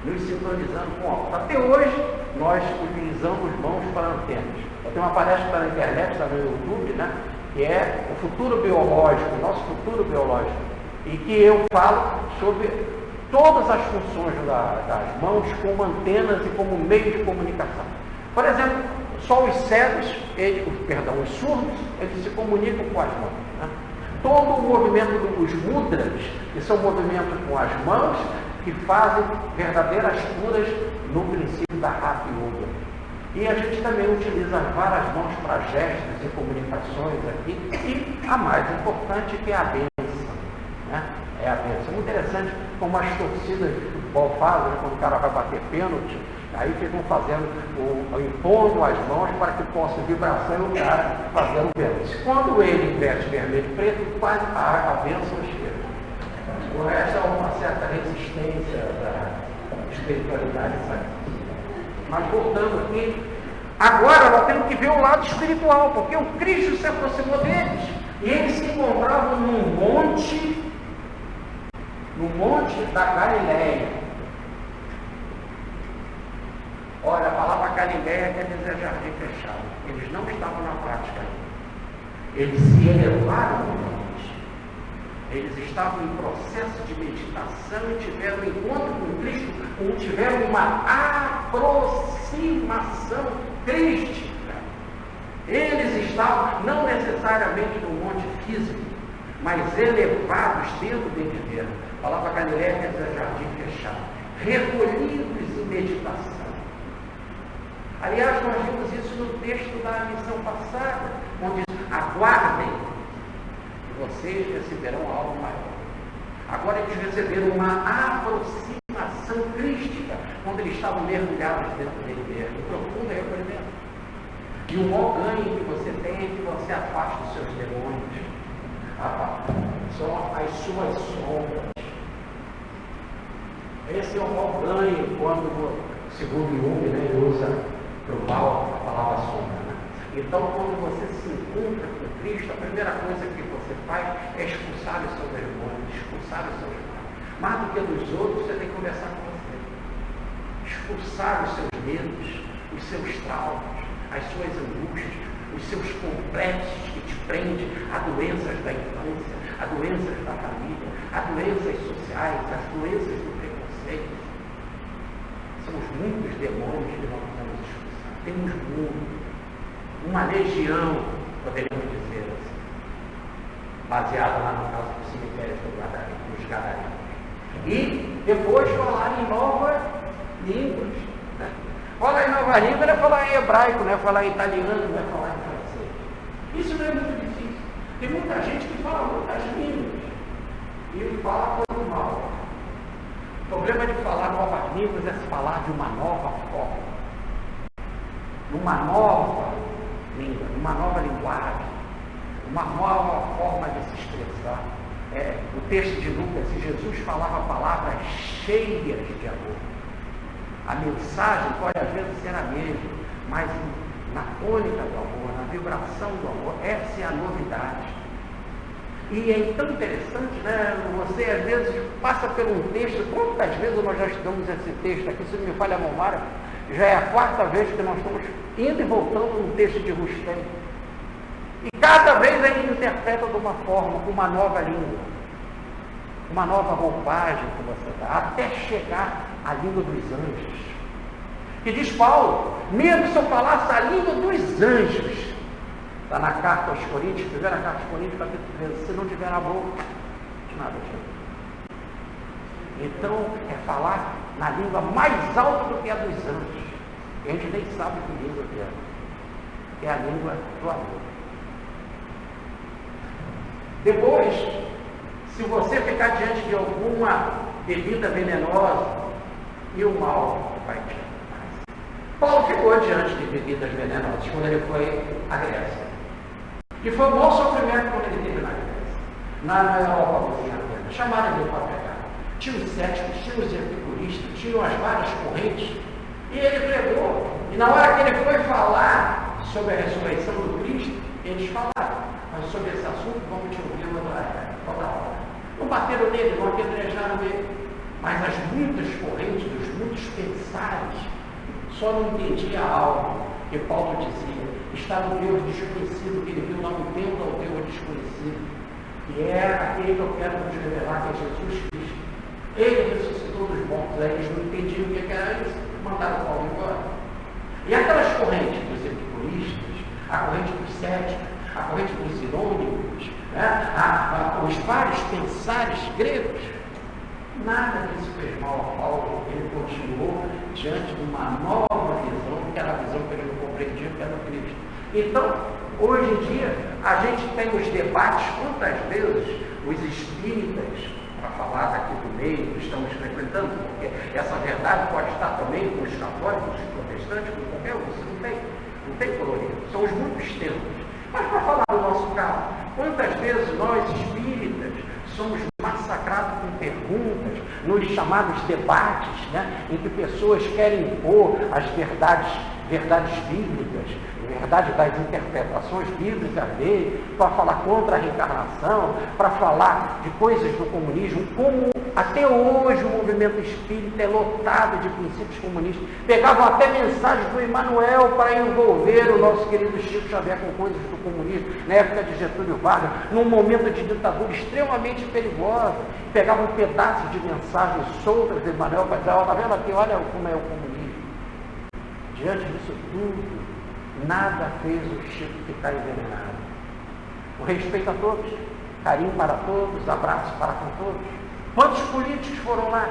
nos sintonizando com o alto. Até hoje, nós utilizamos mãos para antenas. Tem uma palestra na internet, está no YouTube, né? Que é o futuro biológico, nosso futuro biológico. e que eu falo sobre todas as funções das mãos como antenas e como meio de comunicação. Por exemplo, só os cegos, os surdos, eles se comunicam com as mãos. Né? Todo o movimento dos mudras, que são movimentos com as mãos, que fazem verdadeiras curas no princípio da Hatha Yoga. E a gente também utiliza várias mãos para gestos e comunicações aqui. E a mais importante que é a bênção. Né? É a bênção. É muito interessante como as torcidas de futebol fazem, né? Quando o cara vai bater pênalti, aí ficam impondo as mãos para que possa vibração e o cara fazendo pênalti. Quando ele investe vermelho e preto, quase a bênção chega. O resto é uma certa resistência da espiritualidade, sabe? Mas voltando aqui, agora nós temos que ver o lado espiritual, porque o Cristo se aproximou deles e eles se encontravam no monte da Galileia. Olha, a palavra Galileia quer dizer jardim fechado. Eles não estavam na prática ainda. Eles se elevaram no monte. Eles estavam em processo de meditação e tiveram um encontro com Cristo, ou tiveram uma aproximação crística. Eles estavam, não necessariamente no monte físico, mas elevados dentro deles mesmo. A palavra Galileia quer dizer jardim fechado. Recolhidos em meditação. Aliás, nós vimos isso no texto da lição passada, onde aguardem, vocês receberão algo maior. Agora eles receberam uma aproximação crística, quando eles estavam mergulhados dentro dele mesmo, um profundo recolhimento. E o maior ganho que você tem é que você afaste os seus demônios. São as suas sombras. Esse é o maior ganho quando, segundo Jung, né, ele usa para o mal a palavra sombra. Né? Então, quando você se encontra com Cristo, a primeira coisa que você faz é expulsar os seus demônios, expulsar os seus males. Mais do que dos outros, você tem que começar com você. Expulsar os seus medos, os seus traumas, as suas angústias, os seus complexos que te prendem a doenças da infância, a doenças da família, a doenças sociais, as doenças do preconceito. São os muitos demônios que nós precisamos expulsar. Temos uma legião, poderíamos dizer assim, baseada lá no caso do cemitério dos Gadarenos. E depois falar em novas línguas. Né? Falar em novas línguas não é falar em hebraico, não é falar em italiano, não é falar em francês. Isso não é muito difícil. Tem muita gente que fala muitas línguas e fala por mal. O problema de falar novas línguas é se falar de uma nova forma, uma nova língua, uma nova linguagem, uma nova forma de se expressar. O texto de Lucas, Jesus falava palavras cheias de amor. A mensagem pode às vezes ser a mesma, mas na tônica do amor, na vibração do amor, essa é a novidade. E é tão interessante, né? Você às vezes passa por um texto, quantas vezes nós já estudamos esse texto aqui, se não me falha a memória, já é a 4ª vez que nós estamos indo e voltando no texto de Rustem. E cada vez a gente interpreta de uma forma, com uma nova língua, uma nova roupagem que você dá, até chegar à língua dos anjos. E diz Paulo, mesmo se eu falasse a língua dos anjos, está na carta aos Coríntios, primeira carta aos Coríntios, capítulo 13, se não tiver na boca, de nada adianta. Então, é falar na língua mais alta do que a dos anjos. E a gente nem sabe que língua que é. Que é a língua do amor. Depois, se você ficar diante de alguma bebida venenosa, e o mal vai te atrás. Paulo ficou diante de bebidas venenosas quando ele foi à Grécia. E foi um bom sofrimento quando ele teve na Grécia. Na Europa, chamaram ele para pegar. Tinha os céticos, tinha os epicuristas, tinham as várias correntes. E ele pregou. E na hora que ele foi falar sobre a ressurreição do Cristo, eles falaram. Mas sobre esse assunto, vamos te ouvir outra hora. Não bateram nele, não apedrejaram ele. Mas as muitas correntes, os muitos pensares, só não entendia algo que Paulo dizia. Está no Deus desconhecido que ele viu lá no templo ao Deus desconhecido. que é aquele que eu quero nos revelar, que é Jesus Cristo. Ele ressuscitou dos mortos, aí eles não entendiam o que era isso, mandaram Paulo embora. E aquelas correntes dos epicuristas, a corrente dos céticos, a corrente dos irônicos, né? Os vários pensares gregos, nada disso fez mal a Paulo. Ele continuou diante de uma nova visão, que era a visão que ele não compreendia, que era o Cristo. Então, hoje em dia, a gente tem os debates, quantas vezes os espíritas, para falar daqui do meio que estamos frequentando, porque essa verdade pode estar também com os católicos, os protestantes, com qualquer um, isso não tem colorido, são os muito extremos. Mas para falar do nosso caso, quantas vezes nós espíritas somos massacrados com perguntas nos chamados debates, né, em que pessoas querem impor as verdades bíblicas, verdade das interpretações bíblicas dele, para falar contra a reencarnação, para falar de coisas do comunismo, como até hoje o movimento espírita é lotado de princípios comunistas. Pegavam até mensagens do Emmanuel para envolver o nosso querido Chico Xavier com coisas do comunismo, na época de Getúlio Vargas, num momento de ditadura extremamente perigosa. Pegavam um pedaço de mensagens soltas do Emmanuel para dizer, está vendo aqui, olha como é o comunismo. Diante disso tudo, nada fez o Chico ficar envenenado. O respeito a todos, carinho para todos, abraços para com todos. Quantos políticos foram lá?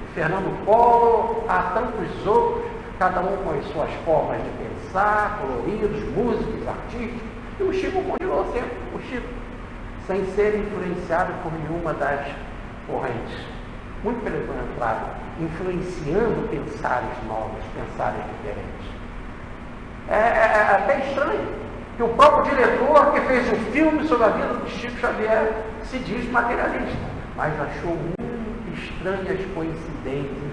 O Fernando Collor, há tantos outros, cada um com as suas formas de pensar, coloridos, músicos, artistas. E o Chico continuou sempre, o Chico, sem ser influenciado por nenhuma das correntes. Muito pelo contrário, influenciando pensares novos, pensares diferentes. É até estranho que o próprio diretor que fez um filme sobre a vida do Chico Xavier se diz materialista, mas achou muito estranhas coincidências.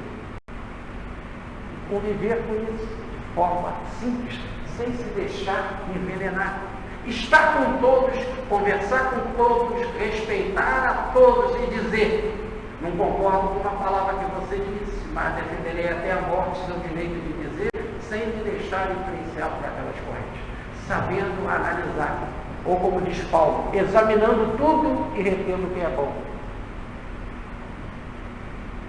Conviver com isso de forma simples, sem se deixar envenenar. Estar com todos, conversar com todos, respeitar a todos e dizer: não concordo com uma palavra que você disse, mas defenderei até a morte seu direito de dizer, sem me deixar influenciar por aquelas correntes, sabendo analisar, ou como diz Paulo, examinando tudo e retendo o que é bom.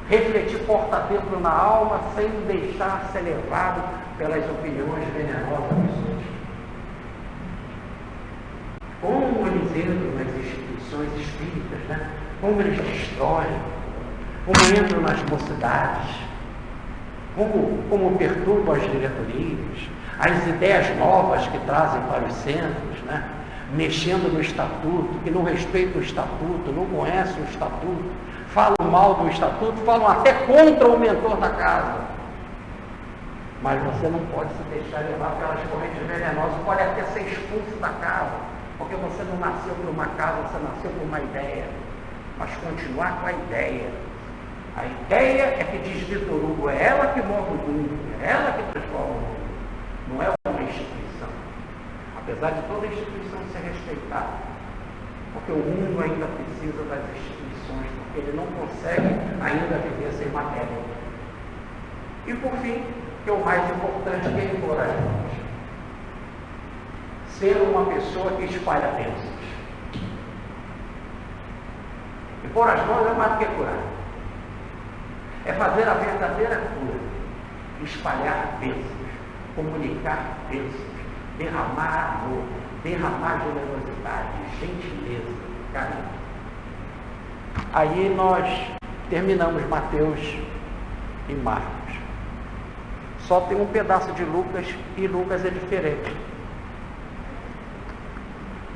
Refletir porta dentro na alma, sem deixar ser levado pelas opiniões venenosas dos outros. Como eles entram nas instituições espíritas, né? Como eles destroem, como entram nas mocidades, como perturbam as diretorias, as ideias novas que trazem para os centros, né? Mexendo no estatuto, que não respeitam o estatuto, não conhecem o estatuto, falam mal do estatuto, falam até contra o mentor da casa. Mas você não pode se deixar levar pelas correntes venenosas, pode até ser expulso da casa, porque você não nasceu por uma casa, você nasceu por uma ideia. Mas continuar com a ideia. A ideia é que, diz Vitor Hugo, é ela que move o mundo, é ela que transforma o mundo, não é uma instituição. Apesar de toda instituição ser respeitada, porque o mundo ainda precisa das instituições, porque ele não consegue ainda viver sem matéria. E por fim, que é o mais importante, que é impor as mãos. Ser uma pessoa que espalha bênçãos. Impor as mãos é mais do que curar. É fazer a verdadeira cura. Espalhar bênçãos, comunicar bênçãos, derramar amor, derramar generosidade, gentileza, carinho. Aí nós terminamos Mateus e Marcos. Só tem um pedaço de Lucas e Lucas é diferente.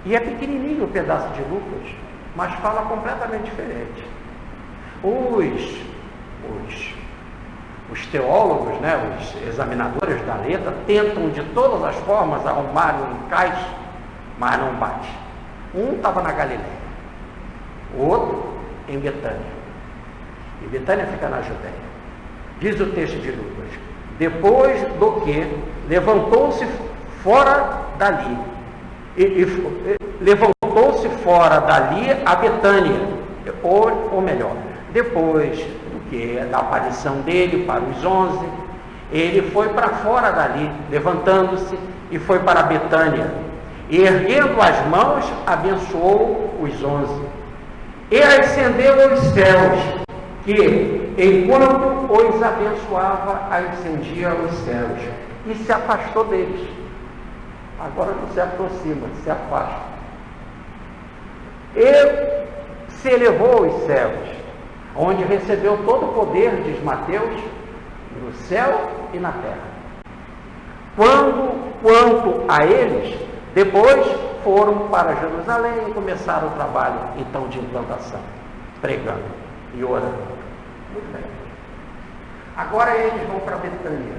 E é pequenininho o pedaço de Lucas, mas fala completamente diferente. Os teólogos, né, os examinadores da letra, tentam de todas as formas arrumar um encaixe, mas não bate. Um estava na Galileia, o outro em Betânia. E Betânia fica na Judéia. Diz o texto de Lucas: depois do que levantou-se fora dali, levantou-se fora dali a Betânia, ou melhor, depois do que da aparição dele para os 11, ele foi para fora dali, levantando-se, e foi para Betânia, e erguendo as mãos, abençoou os 11, E ascendeu aos céus, que, enquanto os abençoava, ascendia aos céus, e se afastou deles. Agora não se aproxima, se afasta. E se elevou aos céus, onde recebeu todo o poder, diz Mateus, no céu e na terra. Quanto a eles, depois foram para Jerusalém e começaram o trabalho, então, de implantação, pregando e orando. Muito bem. Agora eles vão para Betânia.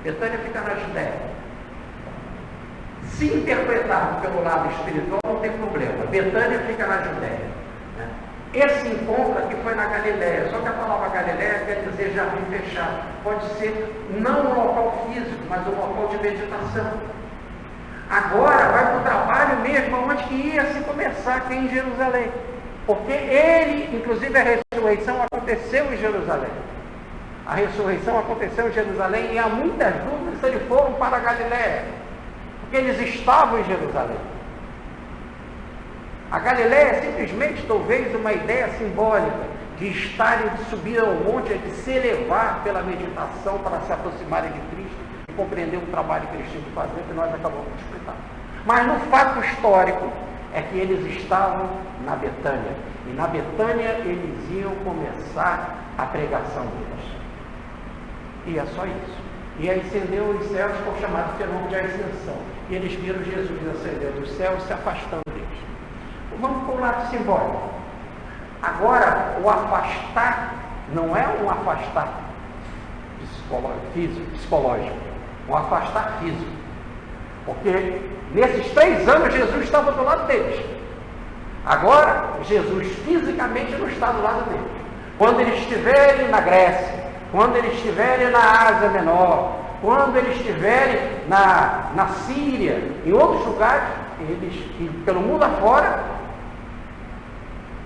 Betânia fica na Judéia. Se interpretarmos pelo lado espiritual, não tem problema. Betânia fica na Judéia. Esse encontro aqui foi na Galiléia, só que a palavra Galiléia quer dizer jardim fechado. Pode ser não um local físico, mas um local de meditação. Agora vai para o trabalho mesmo, onde que ia se começar aqui em Jerusalém. Porque ele, inclusive a ressurreição aconteceu em Jerusalém. A ressurreição aconteceu em Jerusalém e há muitas dúvidas se eles foram para a Galiléia. Porque eles estavam em Jerusalém. A Galiléia é simplesmente, talvez, uma ideia simbólica de estar e de subir ao monte, de se elevar pela meditação para se aproximarem de Cristo e compreender o trabalho que eles tinham que fazer, que nós acabamos de explicar. Mas no fato histórico é que eles estavam na Betânia. E na Betânia eles iam começar a pregação deles. E é só isso. E ascendeu os céus, foi chamado fenômeno de ascensão. E eles viram Jesus ascender dos céus, se afastando deles. Vamos para o lado simbólico. Agora, o afastar não é um afastar psicológico, um afastar físico. Porque nesses 3 anos Jesus estava do lado deles. Agora, Jesus fisicamente não está do lado deles. Quando eles estiverem na Grécia, quando eles estiverem na Ásia Menor, quando eles estiverem na Síria, em outros lugares, e pelo mundo afora,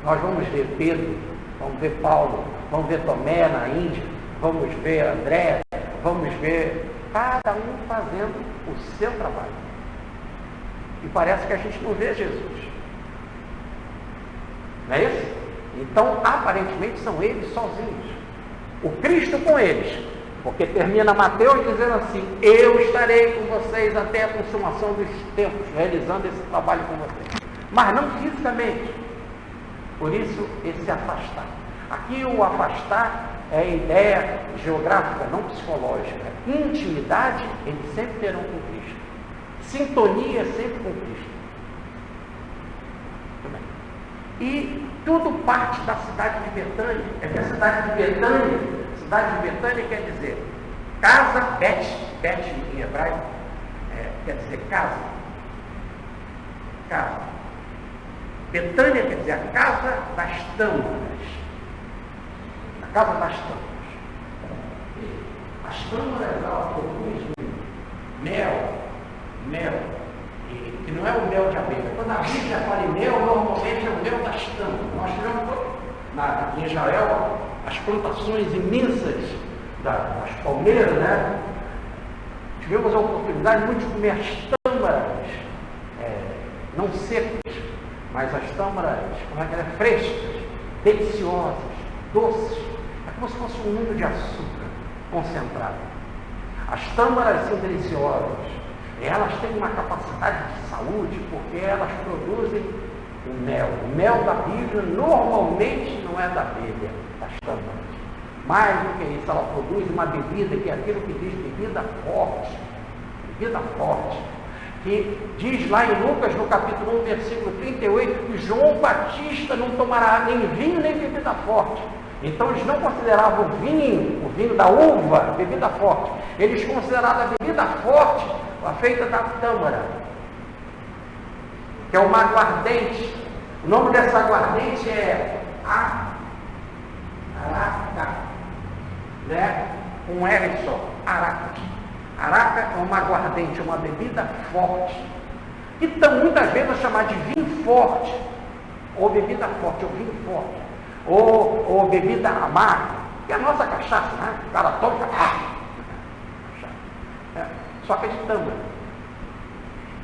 nós vamos ver Pedro, vamos ver Paulo, vamos ver Tomé na Índia, vamos ver André, vamos ver cada um fazendo o seu trabalho. E parece que a gente não vê Jesus. Não é isso? Então, aparentemente, são eles sozinhos. O Cristo com eles. Porque termina Mateus dizendo assim: eu estarei com vocês até a consumação dos tempos, realizando esse trabalho com vocês. Mas não fisicamente. Por isso, esse afastar. Aqui o afastar é ideia geográfica, não psicológica. Intimidade, eles sempre terão com Cristo. Sintonia sempre com Cristo. E tudo parte da cidade de Betânia. É que a cidade de Betânia quer dizer casa, Bet em hebraico, quer dizer casa. Casa. Betânia quer dizer a casa das tâmaras. A casa das tâmaras. As tâmaras, elas produzem mel, que não é o mel de abelha. Quando a Bíblia fala em mel, normalmente é o mel das tâmaras. Nós tivemos em Israel as plantações imensas das palmeiras, né? Tivemos a oportunidade muito de comer as tâmaras, não secas, mas as tâmaras, frescas, deliciosas, doces. É como se fosse um mundo de açúcar concentrado. As tâmaras são deliciosas. Elas têm uma capacidade de saúde porque elas produzem o mel. O mel da Bíblia normalmente não é da abelha, das tâmaras. Mais do que isso, ela produz uma bebida que é aquilo que diz bebida forte, que diz lá em Lucas, no capítulo 1, versículo 38, que João Batista não tomará nem vinho nem bebida forte. Então eles não consideravam o vinho da uva, bebida forte. Eles consideravam a bebida forte a feita da tâmara, que é uma aguardente. O nome dessa aguardente é araca, né? Um R só, araca. Araca é uma aguardente, uma bebida forte. Então, muitas vezes é chamar de vinho forte, ou bebida forte, ou vinho forte, ou bebida amarga, que é a nossa cachaça, né? O cara toma só que é de tâmara.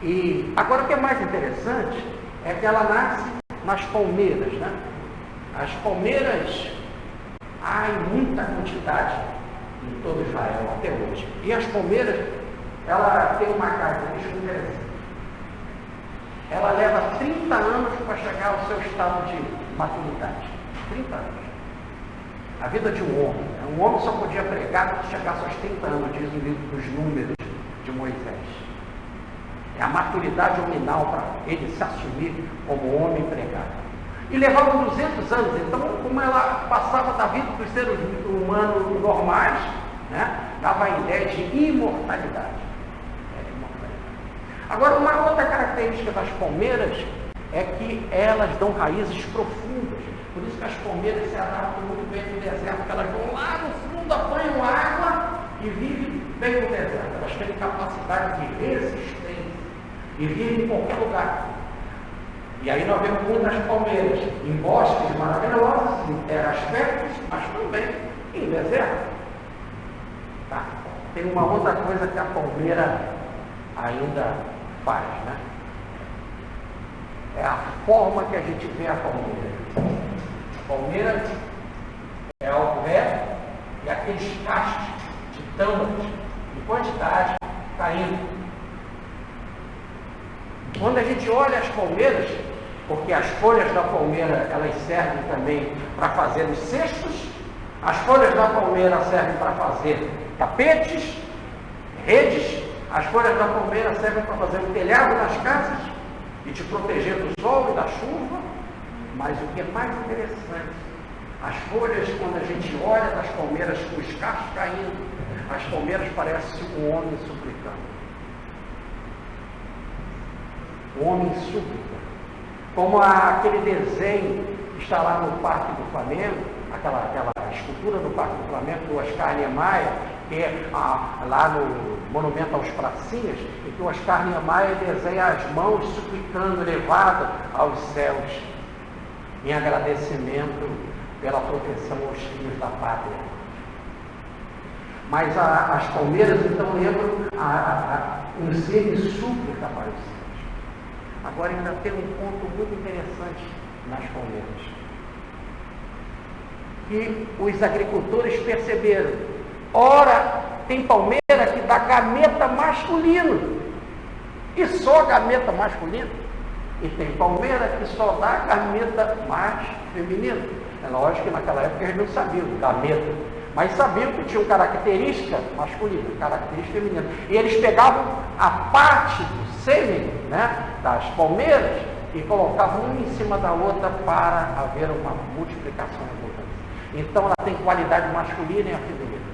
E agora o que é mais interessante é que ela nasce nas palmeiras, né? As palmeiras há em muita quantidade em todo Israel até hoje. E as palmeiras, ela tem uma característica interessante. Ela leva 30 anos para chegar ao seu estado de maturidade. 30 anos. A vida de um homem só podia pregar quando chegasse aos 30 anos, diz o livro dos Números de Moisés. É a maturidade nominal para ele se assumir como homem pregado. E levava 200 anos. Então, como ela passava da vida dos seres humanos normais, né, dava a ideia de imortalidade. Agora, uma outra característica das palmeiras é que elas dão raízes profundas. Por isso que as palmeiras se adaptam muito bem no deserto, porque elas vão lá no fundo, apanham água e vivem bem no deserto. Elas têm capacidade de resistência e vivem em qualquer lugar. E aí nós vemos muitas palmeiras em bosques maravilhosos, em terra aspectos, mas também em deserto. Tá? Tem uma outra coisa que a palmeira ainda faz, né? É a forma que a gente vê a palmeira. A palmeira é algo reto e aqueles cachos de tâmaras em quantidade caindo. Quando a gente olha as palmeiras, porque as folhas da palmeira elas servem também para fazer os cestos, as folhas da palmeira servem para fazer tapetes, redes, as folhas da palmeira servem para fazer o telhado das casas e te proteger do sol e da chuva. Mas o que é mais interessante, as folhas, quando a gente olha das palmeiras com os cachos caindo, as palmeiras parecem um homem suplicando. Um homem súplica. Como aquele desenho que está lá no Parque do Flamengo, aquela escultura do Parque do Flamengo do Oscar Niemeyer, que é lá no Monumento aos Pracinhas, em que o Oscar Niemeyer desenha as mãos suplicando, elevado aos céus, em agradecimento pela proteção aos filhos da pátria. Mas as palmeiras, então, lembram um semi-súplica para os céus. Agora ainda tem um ponto muito interessante nas palmeiras, que os agricultores perceberam. Ora, tem palmeira que dá gameta masculino, e só gameta masculino, e tem palmeira que só dá gameta mais feminino. É lógico que naquela época eles não sabiam gameta, mas sabiam que tinha característica masculina, característica feminina. E eles pegavam a parte do sêmen, né, das palmeiras e colocavam uma em cima da outra para haver uma multiplicação e abundância. Então ela tem qualidade masculina e feminina.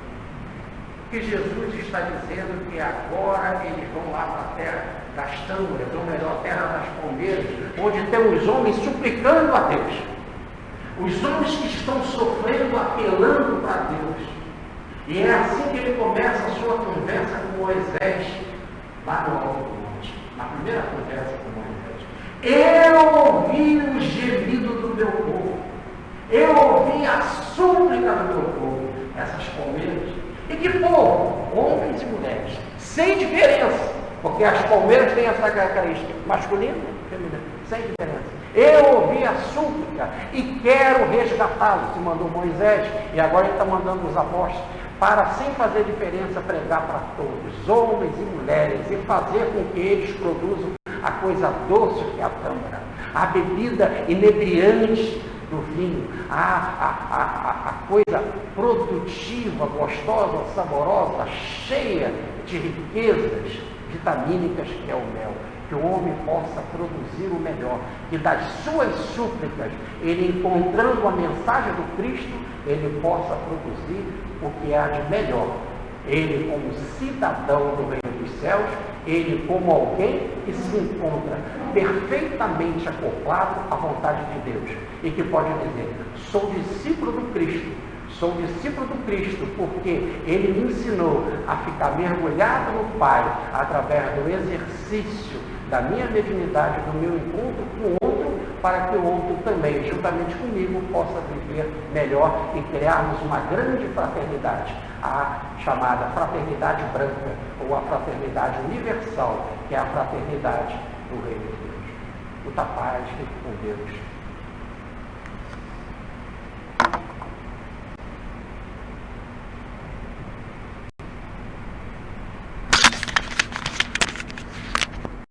Que Jesus está dizendo que agora eles vão lá para a terra das tâmaras, ou melhor, a terra das palmeiras, onde tem os homens suplicando a Deus. Os homens que estão sofrendo, apelando para Deus. E é assim que ele começa a sua conversa com Moisés, lá no alto do monte. Na primeira conversa com Moisés. Eu ouvi o gemido do meu povo. Eu ouvi a súplica do meu povo. Essas palmeiras. E que povo? Homens e mulheres. Sem diferença. Porque as palmeiras têm essa característica masculina e feminina. Sem diferença. Eu ouvi a súplica e quero resgatá-los. Se mandou Moisés e agora ele está mandando os apóstolos para, sem fazer diferença, pregar para todos, homens e mulheres, e fazer com que eles produzam a coisa doce que é a tâmara, a bebida inebriante do vinho, a coisa produtiva, gostosa, saborosa, cheia de riquezas vitamínicas que é o mel. Que o homem possa produzir o melhor, que das suas súplicas, ele encontrando a mensagem do Cristo, ele possa produzir o que há de melhor. Ele como cidadão do reino dos céus, ele como alguém que se encontra perfeitamente acoplado à vontade de Deus, e que pode dizer, sou discípulo do Cristo. Sou discípulo do Cristo porque ele me ensinou a ficar mergulhado no Pai através do exercício da minha mediunidade, do meu encontro com o outro, para que o outro também, juntamente comigo, possa viver melhor e criarmos uma grande fraternidade, a chamada fraternidade branca, ou a fraternidade universal, que é a fraternidade do Reino de Deus. Muita paz, fique com Deus.